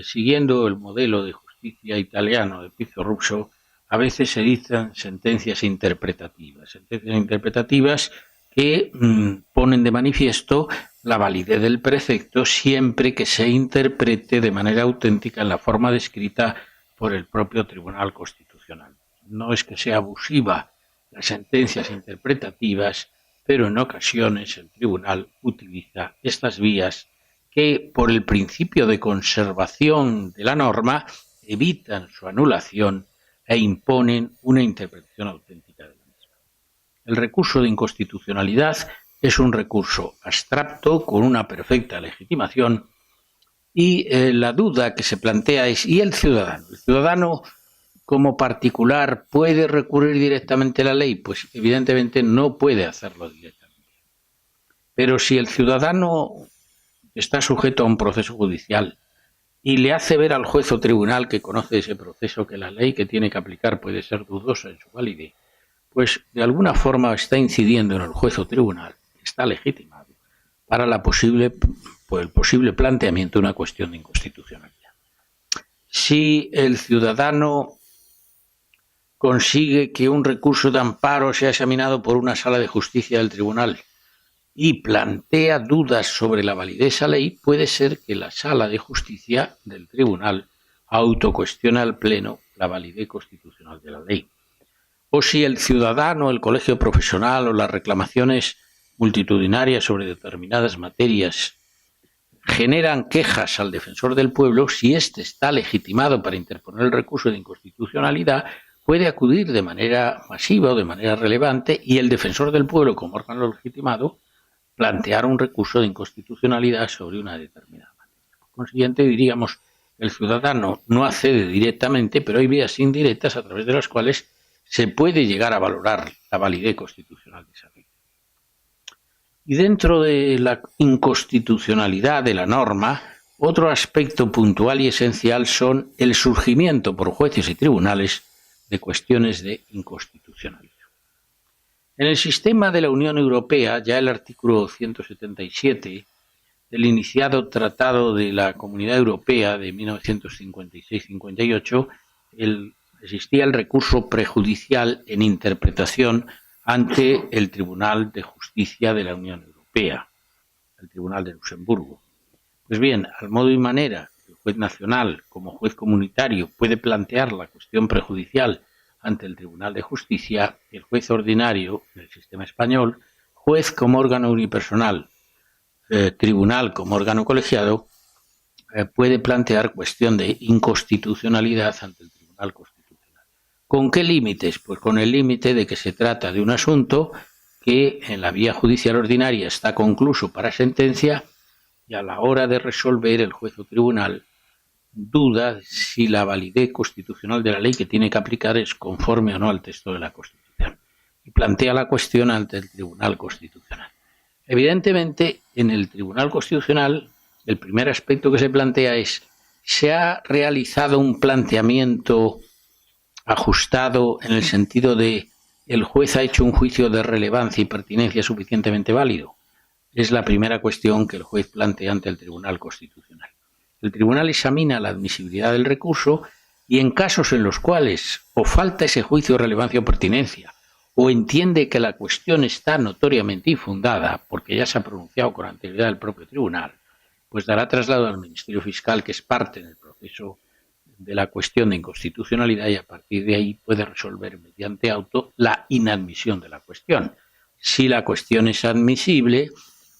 siguiendo el modelo de justicia italiano de Pizzo Russo, a veces se dictan sentencias interpretativas que ponen de manifiesto la validez del precepto siempre que se interprete de manera auténtica en la forma descrita por el propio Tribunal Constitucional. No es que sea abusiva las sentencias interpretativas, pero en ocasiones el Tribunal utiliza estas vías que, por el principio de conservación de la norma, evitan su anulación e imponen una interpretación auténtica de la misma. El recurso de inconstitucionalidad es un recurso abstracto con una perfecta legitimación y la duda que se plantea es, ¿y el ciudadano? ¿El ciudadano como particular puede recurrir directamente a la ley? Pues evidentemente no puede hacerlo directamente. Pero si el ciudadano está sujeto a un proceso judicial y le hace ver al juez o tribunal que conoce ese proceso que la ley que tiene que aplicar puede ser dudosa en su validez, pues de alguna forma está incidiendo en el juez o tribunal, está legitimado para el posible planteamiento de una cuestión de inconstitucionalidad. Si el ciudadano consigue que un recurso de amparo sea examinado por una sala de justicia del tribunal y plantea dudas sobre la validez de esa ley, puede ser que la sala de justicia del tribunal autocuestiona al Pleno la validez constitucional de la ley. O si el ciudadano, el colegio profesional o las reclamaciones multitudinarias sobre determinadas materias generan quejas al defensor del pueblo, si éste está legitimado para interponer el recurso de inconstitucionalidad, puede acudir de manera masiva o de manera relevante y el defensor del pueblo, como órgano legitimado, plantear un recurso de inconstitucionalidad sobre una determinada materia. Por consiguiente, diríamos, el ciudadano no accede directamente, pero hay vías indirectas a través de las cuales se puede llegar a valorar la validez constitucional de esa ley. Y dentro de la inconstitucionalidad de la norma, otro aspecto puntual y esencial son el surgimiento por jueces y tribunales de cuestiones de inconstitucionalidad. En el sistema de la Unión Europea, ya el artículo 177 del iniciado Tratado de la Comunidad Europea de 1956-58, existía el recurso prejudicial en interpretación ante el Tribunal de Justicia de la Unión Europea, el Tribunal de Luxemburgo. Pues bien, al modo y manera que el juez nacional, como juez comunitario, puede plantear la cuestión prejudicial ante el Tribunal de Justicia, el juez ordinario del sistema español, juez como órgano unipersonal, tribunal como órgano colegiado, puede plantear cuestión de inconstitucionalidad ante el Tribunal Constitucional. ¿Con qué límites? Pues con el límite de que se trata de un asunto que en la vía judicial ordinaria está concluso para sentencia y a la hora de resolver el juez o tribunal duda si la validez constitucional de la ley que tiene que aplicar es conforme o no al texto de la Constitución y plantea la cuestión ante el Tribunal Constitucional. Evidentemente, en el Tribunal Constitucional, el primer aspecto que se plantea es: ¿se ha realizado un planteamiento ajustado en el sentido de el juez ha hecho un juicio de relevancia y pertinencia suficientemente válido? Es la primera cuestión que el juez plantea ante el Tribunal Constitucional. El tribunal examina la admisibilidad del recurso y en casos en los cuales o falta ese juicio de relevancia o pertinencia o entiende que la cuestión está notoriamente infundada porque ya se ha pronunciado con anterioridad el propio tribunal, pues dará traslado al Ministerio Fiscal, que es parte en el proceso de la cuestión de inconstitucionalidad, y a partir de ahí puede resolver mediante auto la inadmisión de la cuestión. Si la cuestión es admisible,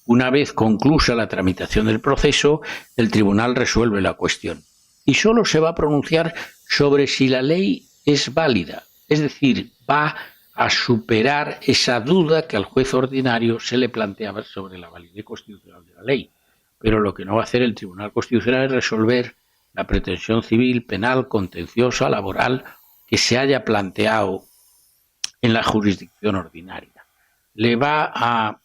una vez conclusa la tramitación del proceso, el tribunal resuelve la cuestión y solo se va a pronunciar sobre si la ley es válida, es decir, va a superar esa duda que al juez ordinario se le planteaba sobre la validez constitucional de la ley. Pero lo que no va a hacer el Tribunal Constitucional es resolver la pretensión civil, penal, contenciosa, laboral que se haya planteado en la jurisdicción ordinaria. Le va a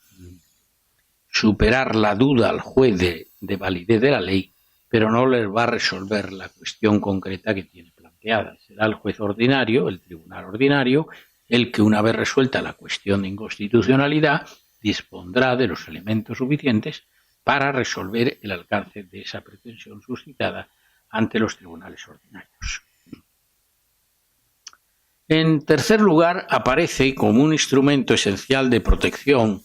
superar la duda al juez de validez de la ley, pero no les va a resolver la cuestión concreta que tiene planteada. Será el juez ordinario, el tribunal ordinario, el que, una vez resuelta la cuestión de inconstitucionalidad, dispondrá de los elementos suficientes para resolver el alcance de esa pretensión suscitada ante los tribunales ordinarios. En tercer lugar, aparece como un instrumento esencial de protección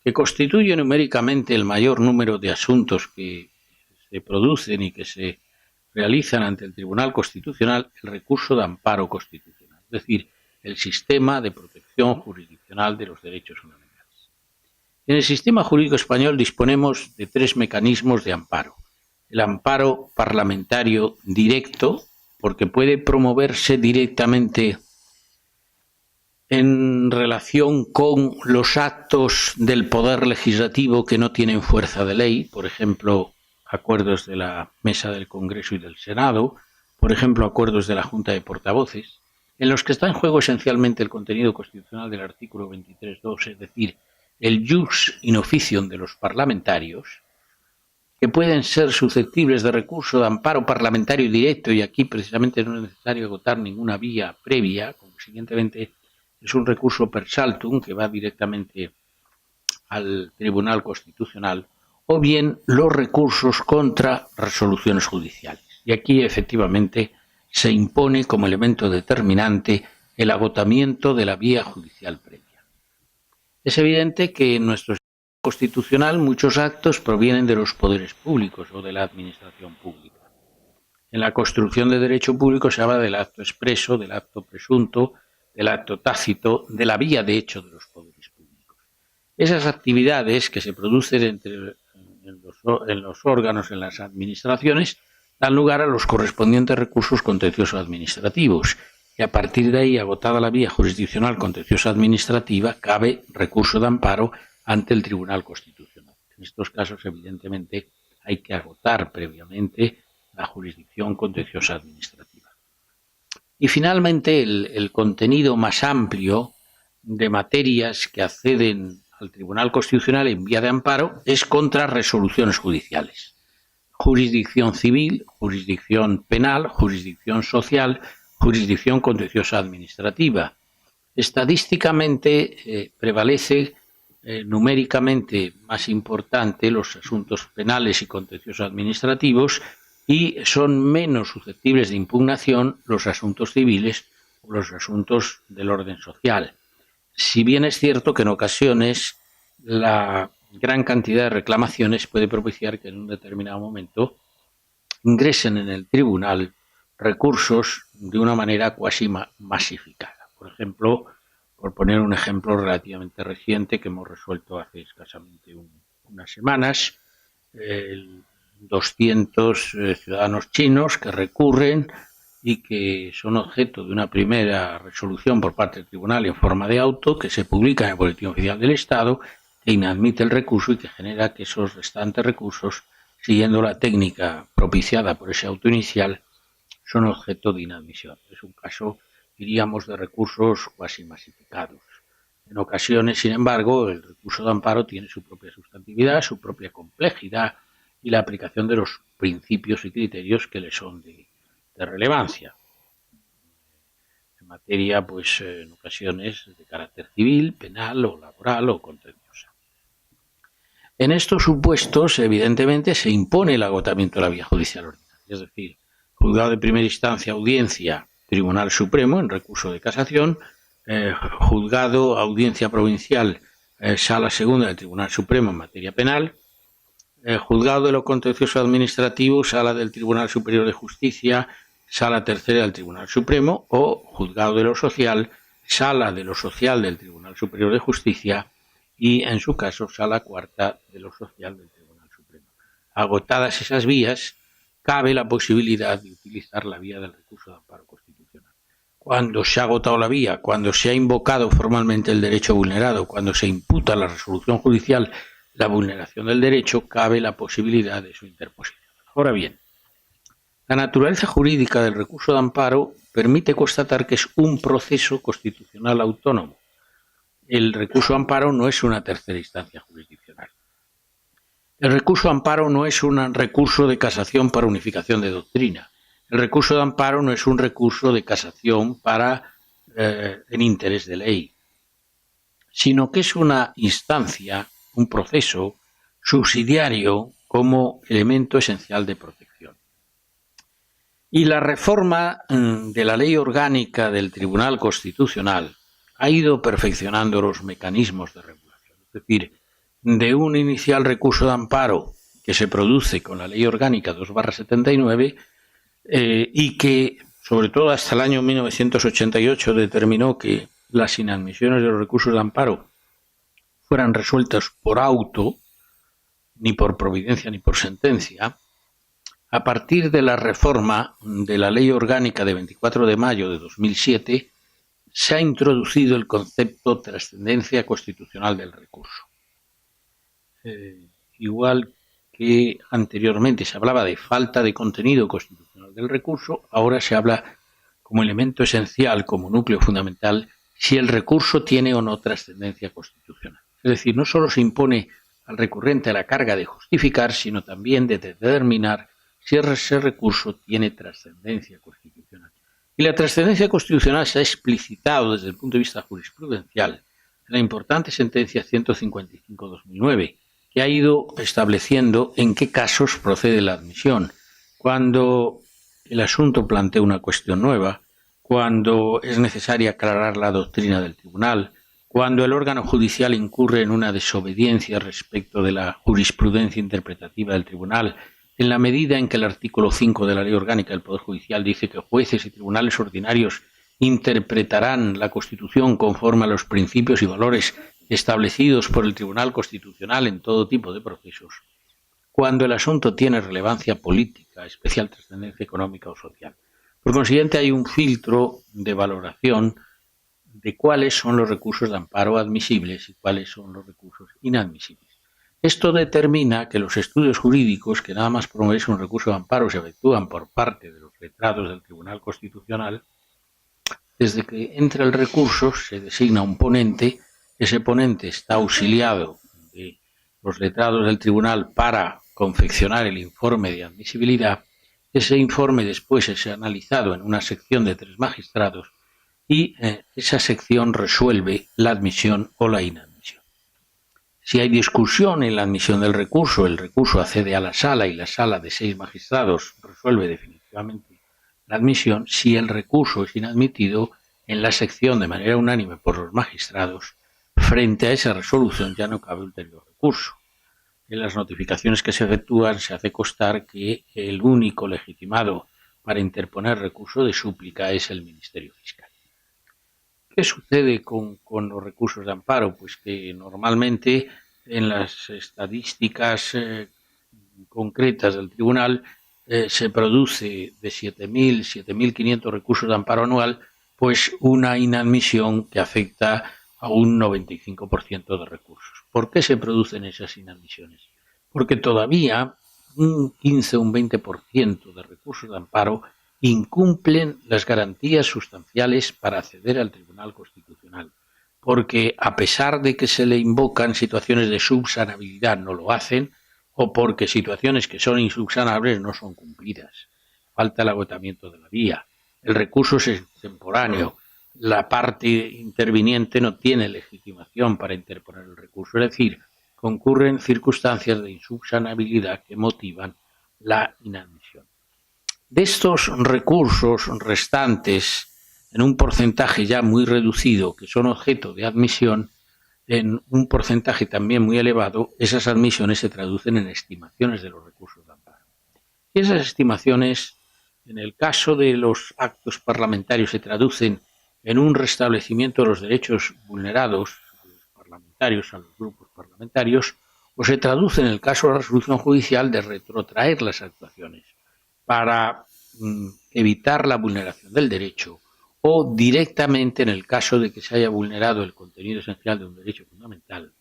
que constituye numéricamente el mayor número de asuntos que se producen y que se realizan ante el Tribunal Constitucional, el recurso de amparo constitucional, es decir, el sistema de protección jurisdiccional de los derechos fundamentales. En el sistema jurídico español disponemos de tres mecanismos de amparo. El amparo parlamentario directo, porque puede promoverse directamente en relación con los actos del Poder Legislativo que no tienen fuerza de ley, por ejemplo, acuerdos de la Mesa del Congreso y del Senado, por ejemplo, acuerdos de la Junta de Portavoces, en los que está en juego esencialmente el contenido constitucional del artículo 23.2, es decir, el jus in officium de los parlamentarios, que pueden ser susceptibles de recurso de amparo parlamentario directo, y aquí precisamente no es necesario agotar ninguna vía previa, consiguientemente es un recurso per saltum que va directamente al Tribunal Constitucional, o bien los recursos contra resoluciones judiciales. Y aquí efectivamente se impone como elemento determinante el agotamiento de la vía judicial previa. Es evidente que en nuestro sistema constitucional muchos actos provienen de los poderes públicos o de la administración pública. En la construcción de derecho público se habla del acto expreso, del acto presunto, del acto tácito, de la vía de hecho de los poderes públicos. Esas actividades que se producen en los órganos, en las administraciones, dan lugar a los correspondientes recursos contenciosos administrativos, y a partir de ahí, agotada la vía jurisdiccional contenciosa administrativa, cabe recurso de amparo ante el Tribunal Constitucional. En estos casos, evidentemente, hay que agotar previamente la jurisdicción contenciosa administrativa. Y finalmente, el contenido más amplio de materias que acceden al Tribunal Constitucional en vía de amparo es contra resoluciones judiciales. Jurisdicción civil, jurisdicción penal, jurisdicción social, jurisdicción contenciosa administrativa. Estadísticamente prevalece numéricamente más importante los asuntos penales y contenciosos administrativos, y son menos susceptibles de impugnación los asuntos civiles o los asuntos del orden social. Si bien es cierto que en ocasiones la gran cantidad de reclamaciones puede propiciar que en un determinado momento ingresen en el tribunal recursos de una manera cuasi masificada. Por ejemplo, por poner un ejemplo relativamente reciente que hemos resuelto hace escasamente unas semanas, 200 ciudadanos chinos que recurren y que son objeto de una primera resolución por parte del tribunal en forma de auto que se publica en el Boletín Oficial del Estado, que inadmite el recurso y que genera que esos restantes recursos, siguiendo la técnica propiciada por ese auto inicial, son objeto de inadmisión. Es un caso, diríamos, de recursos cuasi masificados. En ocasiones, sin embargo, el recurso de amparo tiene su propia sustantividad, su propia complejidad y la aplicación de los principios y criterios que le son de relevancia. En materia, pues, en ocasiones de carácter civil, penal o laboral o contenciosa. En estos supuestos, evidentemente, se impone el agotamiento de la vía judicial ordinaria, es decir, juzgado de primera instancia, audiencia, Tribunal Supremo en recurso de casación, juzgado, audiencia provincial, sala segunda del Tribunal Supremo en materia penal, juzgado de lo contencioso administrativo, sala del Tribunal Superior de Justicia, sala tercera del Tribunal Supremo, o juzgado de lo social, sala de lo social del Tribunal Superior de Justicia y, en su caso, sala cuarta de lo social del Tribunal Supremo. Agotadas esas vías, cabe la posibilidad de utilizar la vía del recurso de amparo constitucional. Cuando se ha agotado la vía, cuando se ha invocado formalmente el derecho vulnerado, cuando se imputa a la resolución judicial la vulneración del derecho, cabe la posibilidad de su interposición. Ahora bien, la naturaleza jurídica del recurso de amparo permite constatar que es un proceso constitucional autónomo. El recurso de amparo no es una tercera instancia jurisdiccional. El recurso de amparo no es un recurso de casación para unificación de doctrina. El recurso de amparo no es un recurso de casación en interés de ley, sino que es una instancia, un proceso subsidiario como elemento esencial de protección. Y la reforma de la Ley Orgánica del Tribunal Constitucional ha ido perfeccionando los mecanismos de regulación. Es decir, de un inicial recurso de amparo que se produce con la Ley Orgánica 2/79 y que, sobre todo hasta el año 1988, determinó que las inadmisiones de los recursos de amparo fueran resueltas por auto, ni por providencia ni por sentencia. A partir de la reforma de la Ley Orgánica de 24 de mayo de 2007, se ha introducido el concepto de trascendencia constitucional del recurso. Igual que anteriormente se hablaba de falta de contenido constitucional del recurso, ahora se habla como elemento esencial, como núcleo fundamental, si el recurso tiene o no trascendencia constitucional. Es decir, no solo se impone al recurrente la carga de justificar, sino también de determinar si ese recurso tiene trascendencia constitucional. Y la trascendencia constitucional se ha explicitado desde el punto de vista jurisprudencial en la importante sentencia 155/2009, que ha ido estableciendo en qué casos procede la admisión. Cuando el asunto plantea una cuestión nueva, cuando es necesaria aclarar la doctrina del tribunal, cuando el órgano judicial incurre en una desobediencia respecto de la jurisprudencia interpretativa del tribunal en la medida en que el artículo 5 de la Ley Orgánica del Poder Judicial dice que jueces y tribunales ordinarios interpretarán la Constitución conforme a los principios y valores establecidos por el Tribunal Constitucional en todo tipo de procesos, cuando el asunto tiene relevancia política, especial trascendencia económica o social. Por consiguiente, hay un filtro de valoración de cuáles son los recursos de amparo admisibles y cuáles son los recursos inadmisibles. Esto determina que los estudios jurídicos que nada más promoverse un recurso de amparo se efectúan por parte de los letrados del Tribunal Constitucional. Desde que entra el recurso se designa un ponente, ese ponente está auxiliado de los letrados del tribunal para confeccionar el informe de admisibilidad. Ese informe después es analizado en una sección de 3 magistrados y esa sección resuelve la admisión o la inadmisión. Si hay discusión en la admisión del recurso, el recurso accede a la sala y la sala de 6 magistrados resuelve definitivamente la admisión. Si el recurso es inadmitido, en la sección de manera unánime por los magistrados, frente a esa resolución ya no cabe ulterior recurso. En las notificaciones que se efectúan se hace constar que el único legitimado para interponer recurso de súplica es el Ministerio Fiscal. ¿Qué sucede con los recursos de amparo? Pues que normalmente en las estadísticas concretas del tribunal se produce de 7.500 recursos de amparo anual, pues una inadmisión que afecta a un 95% de recursos. ¿Por qué se producen esas inadmisiones? Porque todavía un 15 o un 20% de recursos de amparo incumplen las garantías sustanciales para acceder al Tribunal Constitucional, porque a pesar de que se le invocan situaciones de subsanabilidad no lo hacen, o porque situaciones que son insubsanables no son cumplidas. Falta el agotamiento de la vía, el recurso es extemporáneo, la parte interviniente no tiene legitimación para interponer el recurso, es decir, concurren circunstancias de insubsanabilidad que motivan la inadmisión. De estos recursos restantes, en un porcentaje ya muy reducido, que son objeto de admisión, en un porcentaje también muy elevado, esas admisiones se traducen en estimaciones de los recursos de amparo. Y esas estimaciones, en el caso de los actos parlamentarios, se traducen en un restablecimiento de los derechos vulnerados a los parlamentarios, a los grupos parlamentarios, o se traduce en el caso de la resolución judicial de retrotraer las actuaciones para evitar la vulneración del derecho, o directamente, en el caso de que se haya vulnerado el contenido esencial de un derecho fundamental,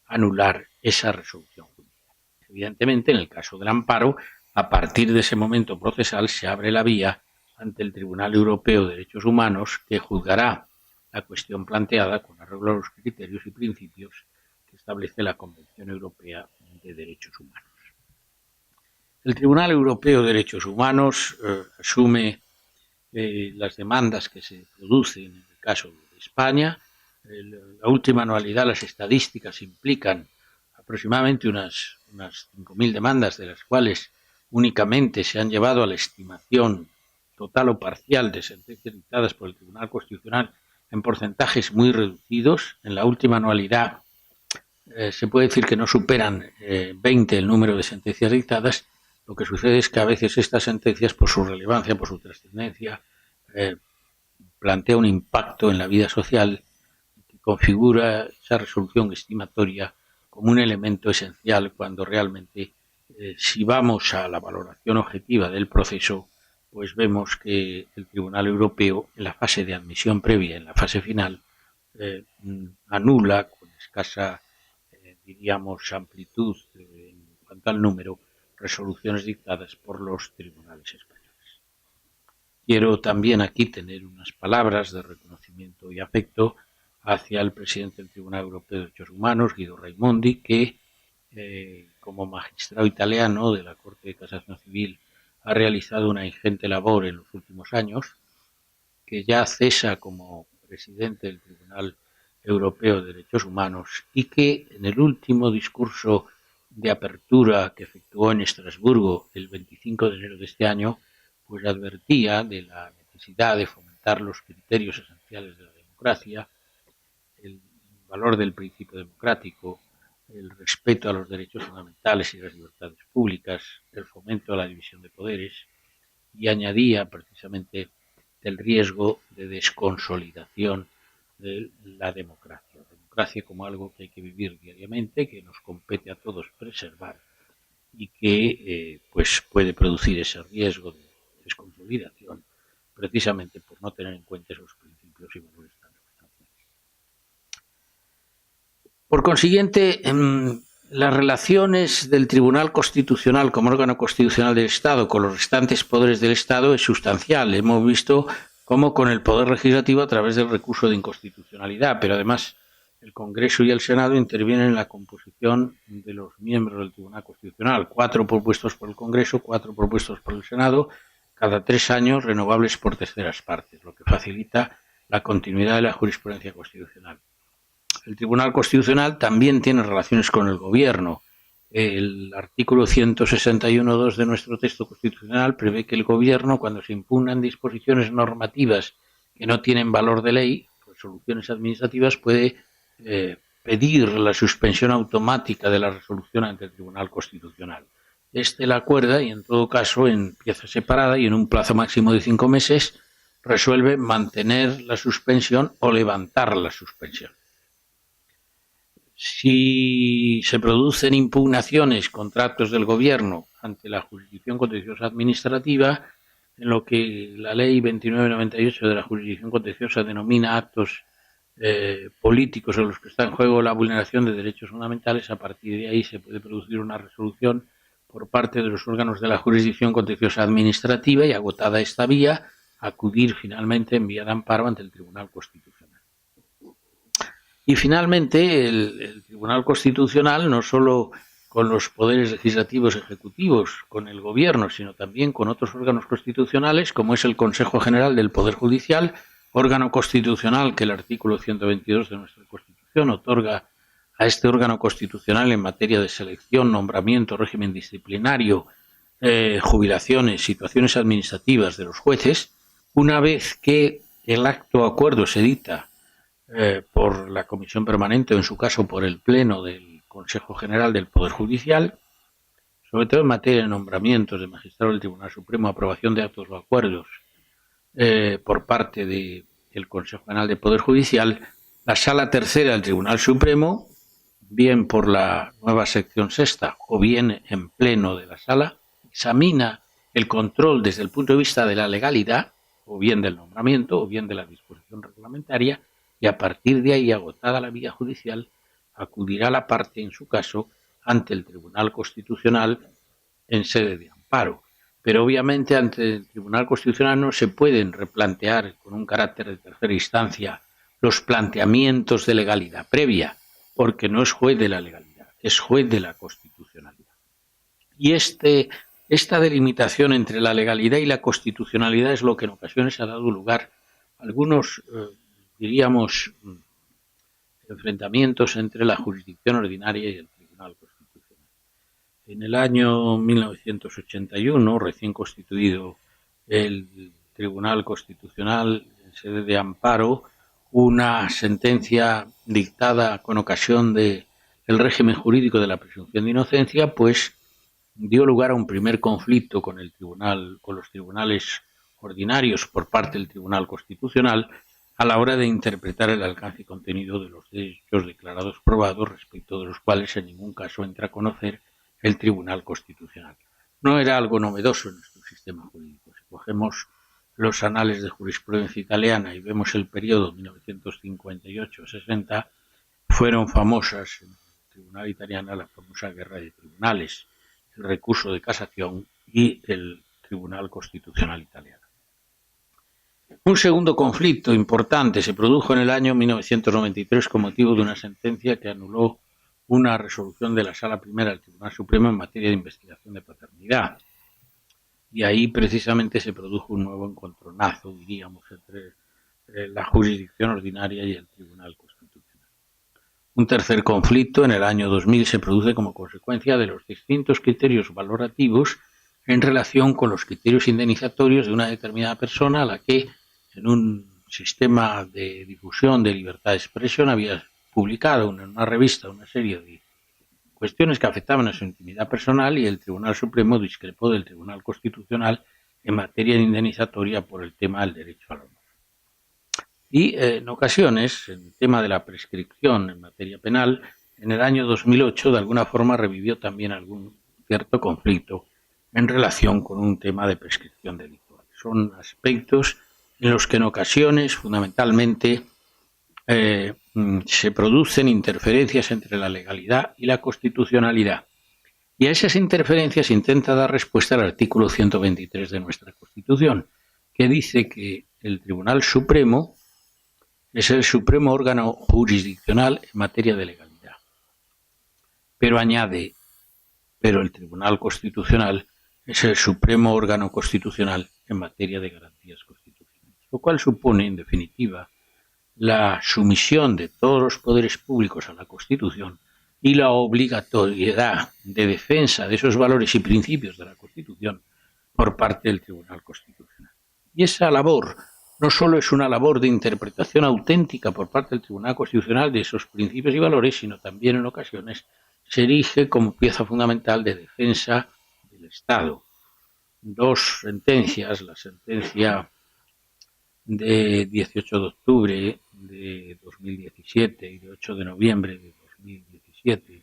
anular esa resolución judicial. Evidentemente, en el caso del amparo, a partir de ese momento procesal se abre la vía ante el Tribunal Europeo de Derechos Humanos, que juzgará la cuestión planteada con arreglo a los criterios y principios que establece la Convención Europea de Derechos Humanos. El Tribunal Europeo de Derechos Humanos asume las demandas que se producen en el caso de España. La última anualidad, las estadísticas implican aproximadamente unas 5.000 demandas, de las cuales únicamente se han llevado a la estimación total o parcial de sentencias dictadas por el Tribunal Constitucional en porcentajes muy reducidos. En la última anualidad se puede decir que no superan 20 el número de sentencias dictadas. Lo que sucede es que a veces estas sentencias, por su relevancia, por su trascendencia, plantea un impacto en la vida social que configura esa resolución estimatoria como un elemento esencial cuando realmente, si vamos a la valoración objetiva del proceso, pues vemos que el Tribunal Europeo, en la fase de admisión previa, en la fase final, anula con escasa, diríamos, amplitud en cuanto al número, resoluciones dictadas por los tribunales españoles. Quiero también aquí tener unas palabras de reconocimiento y afecto hacia el presidente del Tribunal Europeo de Derechos Humanos, Guido Raimondi, que como magistrado italiano de la Corte de Casación Civil ha realizado una ingente labor en los últimos años, que ya cesa como presidente del Tribunal Europeo de Derechos Humanos y que en el último discurso de apertura que efectuó en Estrasburgo el 25 de enero de este año, pues advertía de la necesidad de fomentar los criterios esenciales de la democracia, el valor del principio democrático, el respeto a los derechos fundamentales y las libertades públicas, el fomento a la división de poderes, y añadía precisamente el riesgo de desconsolidación de la democracia. La democracia como algo que hay que vivir diariamente, que nos compete a todos preservar y que pues puede producir ese riesgo de desconsolidación precisamente por no tener en cuenta esos principios y valores tan sustanciales. Por consiguiente, las relaciones del Tribunal Constitucional como órgano constitucional del Estado con los restantes poderes del Estado es sustancial. Hemos visto cómo con el Poder Legislativo a través del recurso de inconstitucionalidad, pero además el Congreso y el Senado intervienen en la composición de los miembros del Tribunal Constitucional, 4 propuestos por el Congreso, 4 propuestos por el Senado, cada 3 años renovables por terceras partes, lo que facilita la continuidad de la jurisprudencia constitucional. El Tribunal Constitucional también tiene relaciones con el Gobierno. El artículo 161.2 de nuestro texto constitucional prevé que el Gobierno, cuando se impugnan disposiciones normativas que no tienen valor de ley, resoluciones administrativas, puede pedir la suspensión automática de la resolución ante el Tribunal Constitucional. Este la acuerda y, en todo caso, en pieza separada y en un plazo máximo de 5 meses, resuelve mantener la suspensión o levantar la suspensión. Si se producen impugnaciones contra actos del Gobierno ante la jurisdicción contenciosa administrativa, en lo que la Ley 2998 de la jurisdicción contenciosa denomina actos políticos en los que está en juego la vulneración de derechos fundamentales, a partir de ahí se puede producir una resolución por parte de los órganos de la jurisdicción contenciosa administrativa y, agotada esta vía, acudir finalmente en vía de amparo ante el Tribunal Constitucional. Y finalmente el Tribunal Constitucional, no solo con los poderes legislativos y ejecutivos, con el Gobierno, sino también con otros órganos constitucionales, como es el Consejo General del Poder Judicial, órgano constitucional que el artículo 122 de nuestra Constitución otorga a este órgano constitucional en materia de selección, nombramiento, régimen disciplinario, jubilaciones, situaciones administrativas de los jueces. Una vez que el acto o acuerdo se dicta por la Comisión Permanente o, en su caso, por el Pleno del Consejo General del Poder Judicial, sobre todo en materia de nombramientos de magistrados del Tribunal Supremo, aprobación de actos o acuerdos por parte del Consejo General del Poder Judicial, la Sala Tercera del Tribunal Supremo, bien por la nueva sección sexta o bien en pleno de la Sala, examina el control desde el punto de vista de la legalidad, o bien del nombramiento, o bien de la disposición reglamentaria, y a partir de ahí, agotada la vía judicial, acudirá la parte, en su caso, ante el Tribunal Constitucional en sede de amparo. Pero obviamente ante el Tribunal Constitucional no se pueden replantear con un carácter de tercera instancia los planteamientos de legalidad previa, porque no es juez de la legalidad, es juez de la constitucionalidad. Y esta delimitación entre la legalidad y la constitucionalidad es lo que en ocasiones ha dado lugar a algunos, diríamos, enfrentamientos entre la jurisdicción ordinaria y el Tribunal Constitucional. En el año 1981, recién constituido el Tribunal Constitucional en sede de amparo, una sentencia dictada con ocasión del régimen jurídico de la presunción de inocencia, pues dio lugar a un primer conflicto con los tribunales ordinarios por parte del Tribunal Constitucional a la hora de interpretar el alcance y contenido de los derechos declarados probados, respecto de los cuales en ningún caso entra a conocer el Tribunal Constitucional. No era algo novedoso en nuestro sistema jurídico. Si cogemos los anales de jurisprudencia italiana y vemos el periodo 1958-60, fueron famosas en el tribunal italiano la famosa guerra de tribunales, el recurso de casación y el Tribunal Constitucional italiano. Un segundo conflicto importante se produjo en el año 1993 con motivo de una sentencia que anuló una resolución de la Sala Primera del Tribunal Supremo en materia de investigación de paternidad. Y ahí precisamente se produjo un nuevo encontronazo, diríamos, entre la jurisdicción ordinaria y el Tribunal Constitucional. Un tercer conflicto en el año 2000 se produce como consecuencia de los distintos criterios valorativos en relación con los criterios indemnizatorios de una determinada persona a la que, en un sistema de difusión de libertad de expresión, había publicado en una revista una serie de cuestiones que afectaban a su intimidad personal, y el Tribunal Supremo discrepó del Tribunal Constitucional en materia indemnizatoria por el tema del derecho al honor. Y en ocasiones, en el tema de la prescripción en materia penal, en el año 2008 de alguna forma revivió también algún cierto conflicto en relación con un tema de prescripción delictual. Son aspectos en los que en ocasiones, fundamentalmente, se producen interferencias entre la legalidad y la constitucionalidad. Y a esas interferencias intenta dar respuesta el artículo 123 de nuestra Constitución, que dice que el Tribunal Supremo es el supremo órgano jurisdiccional en materia de legalidad. Pero añade, pero el Tribunal Constitucional es el supremo órgano constitucional en materia de garantías constitucionales, lo cual supone, en definitiva, la sumisión de todos los poderes públicos a la Constitución y la obligatoriedad de defensa de esos valores y principios de la Constitución por parte del Tribunal Constitucional. Y esa labor no solo es una labor de interpretación auténtica por parte del Tribunal Constitucional de esos principios y valores, sino también en ocasiones se erige como pieza fundamental de defensa del Estado. Dos sentencias, la sentencia de 18 de octubre de 2017 y de 8 de noviembre de 2017,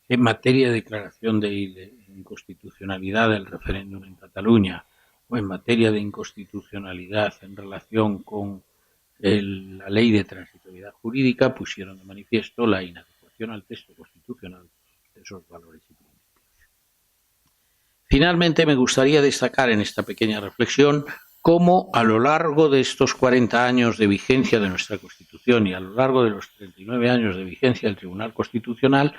en materia de declaración de inconstitucionalidad del referéndum en Cataluña, o en materia de inconstitucionalidad en relación con la ley de transitoriedad jurídica, pusieron de manifiesto la inadecuación al texto constitucional de esos valores y principios. Finalmente, me gustaría destacar en esta pequeña reflexión cómo a lo largo de estos 40 años de vigencia de nuestra Constitución y a lo largo de los 39 años de vigencia del Tribunal Constitucional,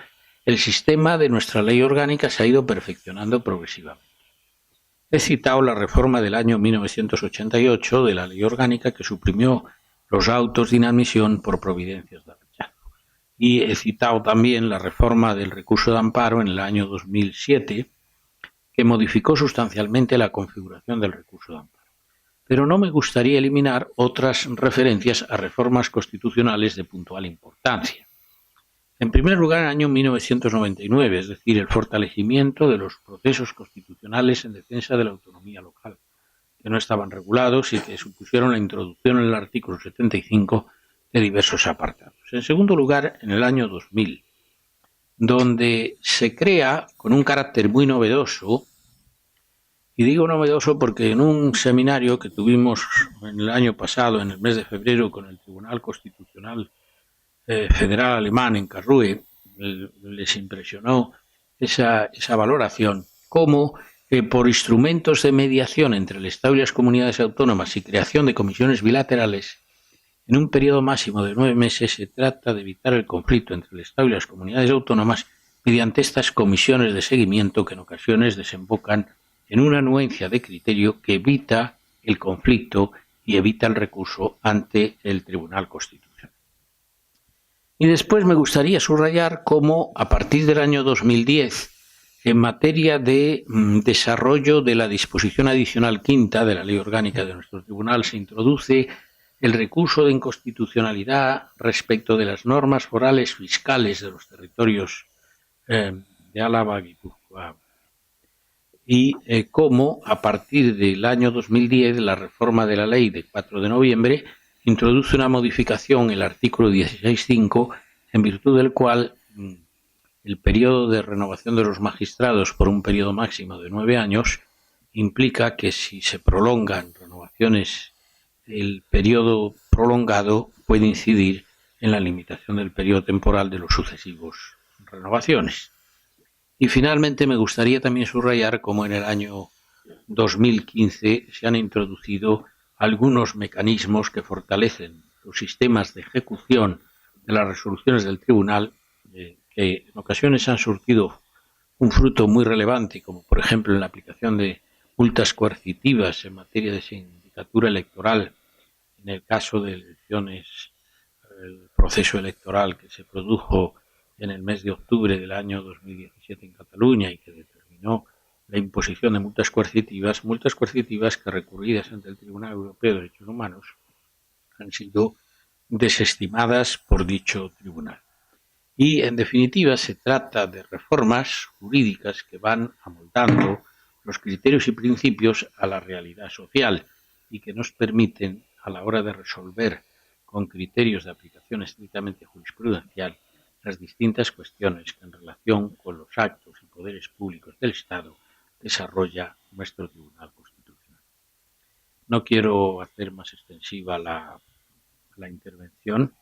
el sistema de nuestra ley orgánica se ha ido perfeccionando progresivamente. He citado la reforma del año 1988 de la ley orgánica que suprimió los autos de inadmisión por providencias de rechazo. Y he citado también la reforma del recurso de amparo en el año 2007, que modificó sustancialmente la configuración del recurso de amparo. Pero no me gustaría eliminar otras referencias a reformas constitucionales de puntual importancia. En primer lugar, en el año 1999, es decir, el fortalecimiento de los procesos constitucionales en defensa de la autonomía local, que no estaban regulados y que supusieron la introducción en el artículo 75 de diversos apartados. En segundo lugar, en el año 2000, donde se crea con un carácter muy novedoso, y digo novedoso porque en un seminario que tuvimos en el año pasado, en el mes de febrero, con el Tribunal Constitucional Federal Alemán en Karlsruhe, les impresionó esa valoración, como por instrumentos de mediación entre el Estado y las comunidades autónomas y creación de comisiones bilaterales, en un periodo máximo de 9 meses se trata de evitar el conflicto entre el Estado y las comunidades autónomas mediante estas comisiones de seguimiento que en ocasiones desembocan en una anuencia de criterio que evita el conflicto y evita el recurso ante el Tribunal Constitucional. Y después me gustaría subrayar cómo, a partir del año 2010, en materia de desarrollo de la disposición adicional quinta de la Ley Orgánica de nuestro Tribunal, se introduce el recurso de inconstitucionalidad respecto de las normas forales fiscales de los territorios de Álava, Guipúzcoa, y cómo, a partir del año 2010, la reforma de la ley de 4 de noviembre introduce una modificación en el artículo 16.5, en virtud del cual el periodo de renovación de los magistrados por un periodo máximo de 9 años implica que si se prolongan renovaciones, el periodo prolongado puede incidir en la limitación del periodo temporal de los sucesivos renovaciones. Y finalmente me gustaría también subrayar cómo en el año 2015 se han introducido algunos mecanismos que fortalecen los sistemas de ejecución de las resoluciones del tribunal, que en ocasiones han surtido un fruto muy relevante, como por ejemplo en la aplicación de multas coercitivas en materia de sindicatura electoral, en el caso de elecciones, el proceso electoral que se produjo en el mes de octubre del año 2017 en Cataluña y que determinó la imposición de multas coercitivas que recurridas ante el Tribunal Europeo de Derechos Humanos han sido desestimadas por dicho tribunal. Y, en definitiva, se trata de reformas jurídicas que van amoldando los criterios y principios a la realidad social y que nos permiten, a la hora de resolver con criterios de aplicación estrictamente jurisprudencial, las distintas cuestiones que en relación con los actos y poderes públicos del Estado desarrolla nuestro Tribunal Constitucional. No quiero hacer más extensiva la intervención.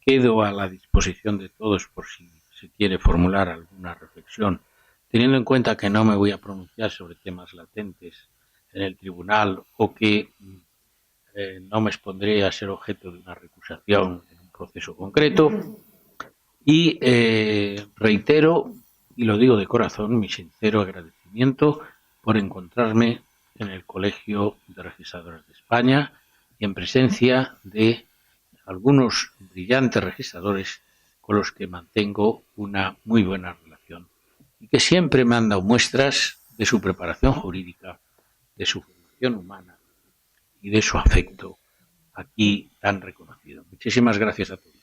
Quedo a la disposición de todos por si se quiere formular alguna reflexión, teniendo en cuenta que no me voy a pronunciar sobre temas latentes en el tribunal o que no me expondré a ser objeto de una recusación en un proceso concreto. Y reitero, y lo digo de corazón, mi sincero agradecimiento por encontrarme en el Colegio de Registradores de España y en presencia de algunos brillantes registradores con los que mantengo una muy buena relación y que siempre me han dado muestras de su preparación jurídica, de su formación humana y de su afecto aquí tan reconocido. Muchísimas gracias a todos.